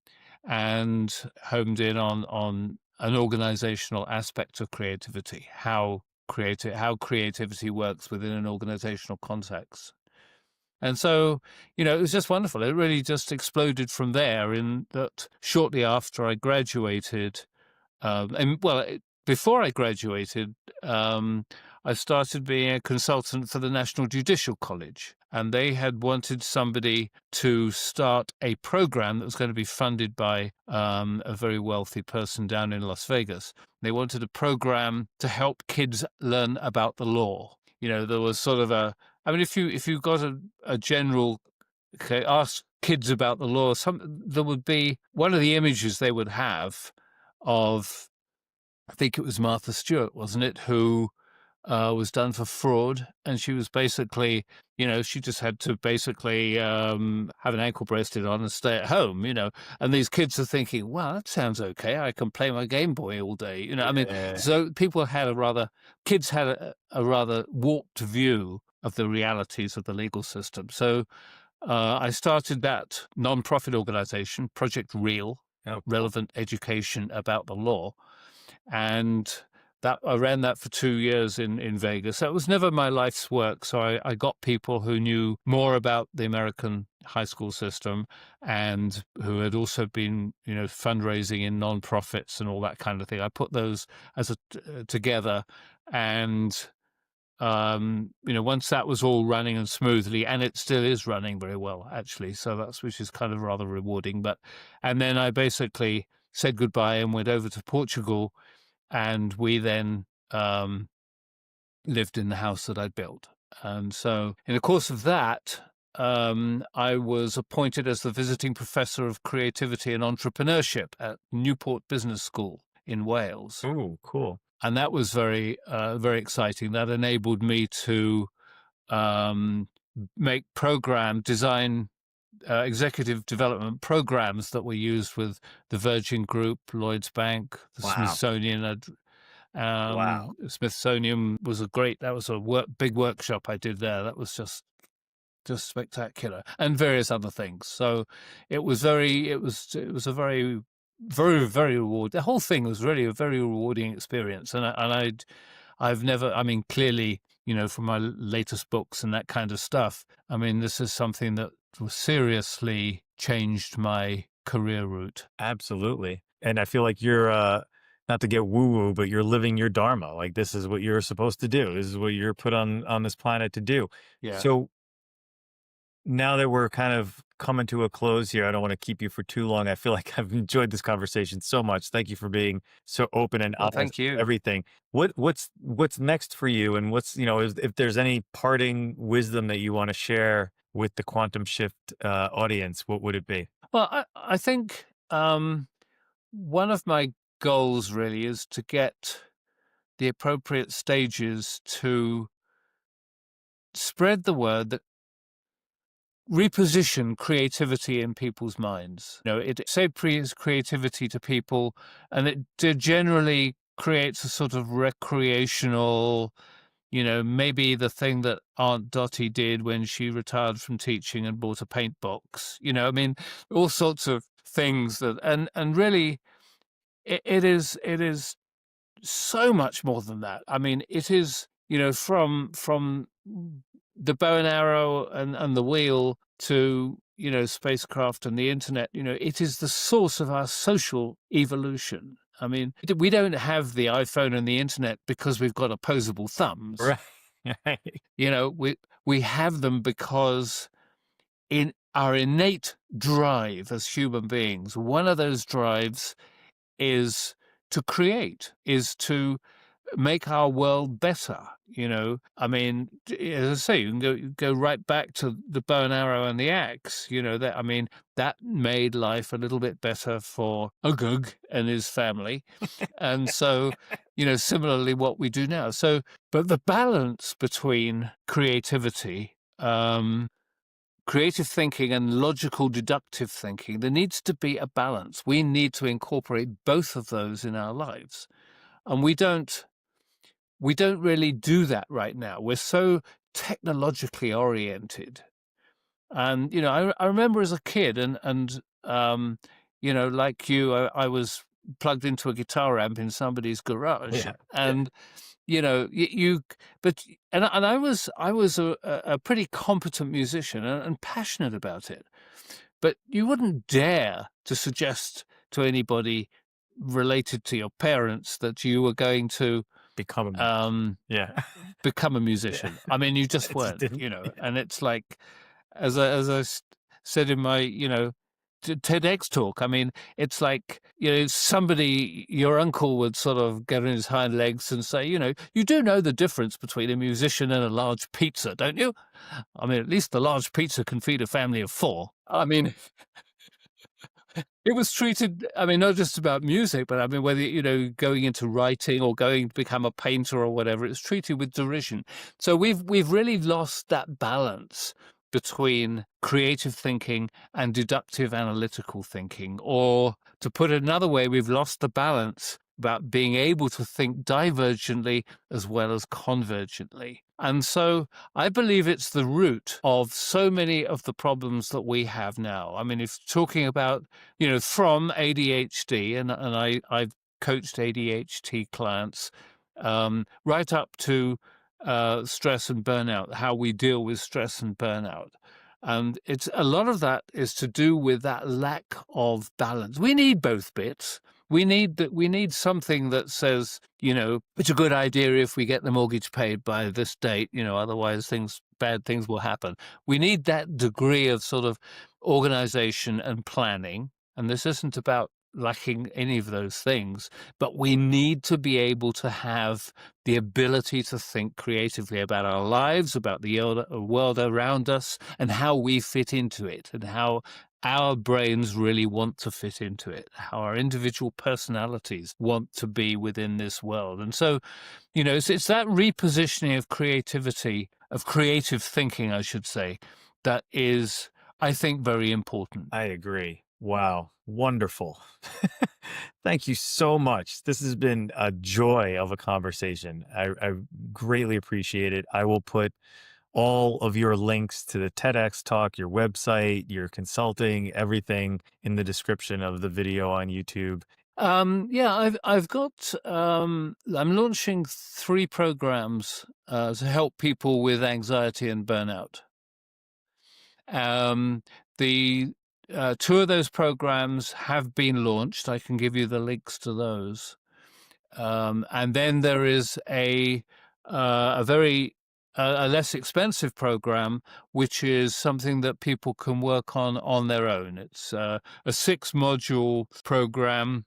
homed in on an organizational aspect of creativity, how creativity works within an organizational context. And so, it was just wonderful. It really just exploded from there, in that shortly after I graduated, before I graduated, I started being a consultant for the National Judicial College, and they had wanted somebody to start a program that was going to be funded by a very wealthy person down in Las Vegas. They wanted a program to help kids learn about the law. There was sort of if you got a general, ask kids about the law, there would be one of the images they would have of, I think it was Martha Stewart, wasn't it, who was done for fraud, and she was basically, she just had to basically have an ankle bracelet on and stay at home, and these kids are thinking, well, that sounds okay. I can play my Game Boy all day, I mean, Yeah. so kids had a rather warped view of the realities of the legal system. So I started that non-profit organization, Project Real, Oh, cool. Relevant Education About the Law. And that I ran that for 2 years in Vegas. That was never my life's work. So I got people who knew more about the American high school system and who had also been, fundraising in nonprofits and all that kind of thing. I put those together, and once that was all running and smoothly, and it still is running very well, actually. So which is kind of rather rewarding. And then I basically said goodbye and went over to Portugal, and we then lived in the house that I'd built. And so in the course of that, I was appointed as the visiting professor of creativity and entrepreneurship at Newport Business School in Wales. Oh, cool. And that was very, very exciting. That enabled me to make design executive development programs that were used with the Virgin Group, Lloyd's Bank, the Wow. Smithsonian. Wow. Smithsonian was that was a big workshop I did there. That was just spectacular, and various other things. So it was a very, very, very rewarding. The whole thing was really a very rewarding experience. I've never, I mean, clearly, from my latest books and that kind of stuff, I mean, this is something that seriously changed my career route. Absolutely. And I feel like you're, not to get woo-woo, but you're living your dharma. Like, this is what you're supposed to do. This is what you're put on this planet to do. Yeah. So now that we're kind of coming to a close here, I don't want to keep you for too long. I feel like I've enjoyed this conversation so much. Thank you for being so open and honest thank you. with everything. What's next for you? And what's, if there's any parting wisdom that you want to share with the Quantum Shift audience, what would it be? Well, I think one of my goals really is to get the appropriate stages to spread the word that reposition creativity in people's minds. It says creativity to people, and it generally creates a sort of recreational, maybe the thing that Aunt Dottie did when she retired from teaching and bought a paint box. I mean, all sorts of things that, and really, it is so much more than that. I mean, it is, from the bow and arrow and the wheel to, spacecraft and the internet, it is the source of our social evolution. I mean, we don't have the iPhone and the internet because we've got opposable thumbs. Right. We have them because in our innate drive as human beings, one of those drives is to create, is to make our world better. I mean, as I say, you can go right back to the bow and arrow and the axe. That made life a little bit better for Ugug and his family. And so, similarly what we do now. So, but the balance between creativity, creative thinking and logical deductive thinking, there needs to be a balance. We need to incorporate both of those in our lives. And we don't really do that right now. We're so technologically oriented. And, I remember as a kid and like you, I was plugged into a guitar amp in somebody's garage. Yeah. And, I was a pretty competent musician and passionate about it. But you wouldn't dare to suggest to anybody related to your parents that you were going to Become become a musician. I mean, you just weren't, and it's like, as I said in my, TEDx talk, I mean, it's like, somebody, your uncle would sort of get on his hind legs and say, you do know the difference between a musician and a large pizza, don't you? I mean, at least the large pizza can feed a family of 4. I mean, It was treated, I mean, not just about music, but I mean, whether, going into writing or going to become a painter or whatever, it's treated with derision. So we've really lost that balance between creative thinking and deductive analytical thinking. Or to put it another way, we've lost the balance about being able to think divergently as well as convergently. And so I believe it's the root of so many of the problems that we have now. I mean, if talking about, from ADHD, I've coached ADHD clients, right up to stress and burnout, how we deal with stress and burnout. And it's a lot of that is to do with that lack of balance. We need both bits. We need something that says, it's a good idea if we get the mortgage paid by this date, otherwise bad things will happen. We need that degree of sort of organization and planning. And this isn't about lacking any of those things, but we need to be able to have the ability to think creatively about our lives, about the world around us, and how we fit into it, and how our brains really want to fit into it, how our individual personalities want to be within this world. And so, it's that repositioning of creativity, of creative thinking, I should say, that is, I think, very important. I agree. Wow. Wonderful. Thank you so much. This has been a joy of a conversation. I greatly appreciate it. I will put all of your links to the TEDx talk, your website, your consulting, everything in the description of the video on YouTube. I've got, I'm launching 3 programs to help people with anxiety and burnout. The 2 of those programs have been launched. I can give you the links to those. And then there is a very less expensive program, which is something that people can work on their own. It's a 6-module program.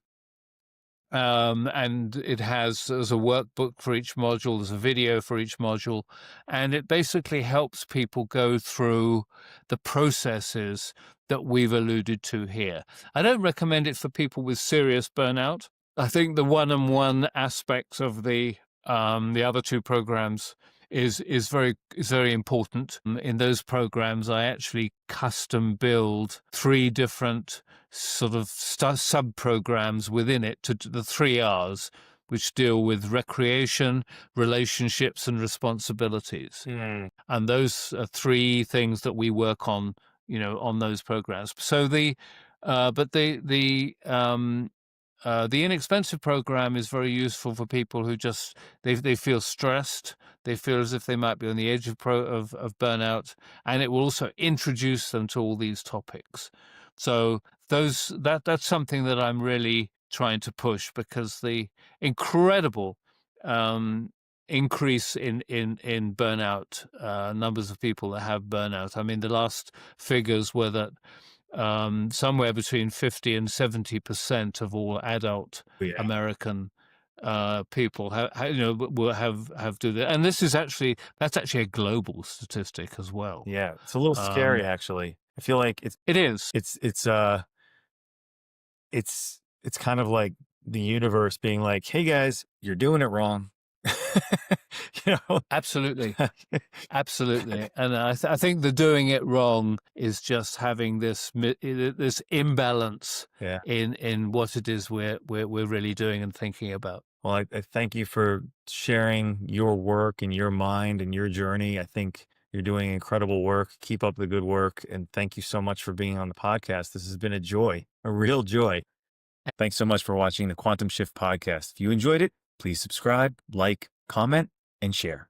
And it has, there's a workbook for each module, there's a video for each module, and it basically helps people go through the processes that we've alluded to here. I don't recommend it for people with serious burnout. I think the one-on-one aspects of the other 2 programs is very important. In those programs, I actually custom build 3 different sort of sub-programs within it to the 3 R's, which deal with recreation, relationships, and responsibilities. And those are 3 things that we work on, on those programs. So the inexpensive program is very useful for people who just they feel stressed, they feel as if they might be on the edge of burnout, and it will also introduce them to all these topics. So that's something that I'm really trying to push, because the incredible increase in burnout, numbers of people that have burnout. I mean, the last figures were that somewhere between 50 and 70% of all adult American people will have do that, and that's actually a global statistic as well. Yeah, it's a little scary, actually. I feel like it is. It's kind of like the universe being like, "Hey guys, you're doing it wrong." Absolutely. Absolutely. And I think the doing it wrong is just having this imbalance in what it is we're really doing and thinking about. Well, I thank you for sharing your work and your mind and your journey. I think you're doing incredible work. Keep up the good work. And thank you so much for being on the podcast. This has been a joy, a real joy. Thanks so much for watching the Quantum Shift podcast. If you enjoyed it, please subscribe, like, comment, and share.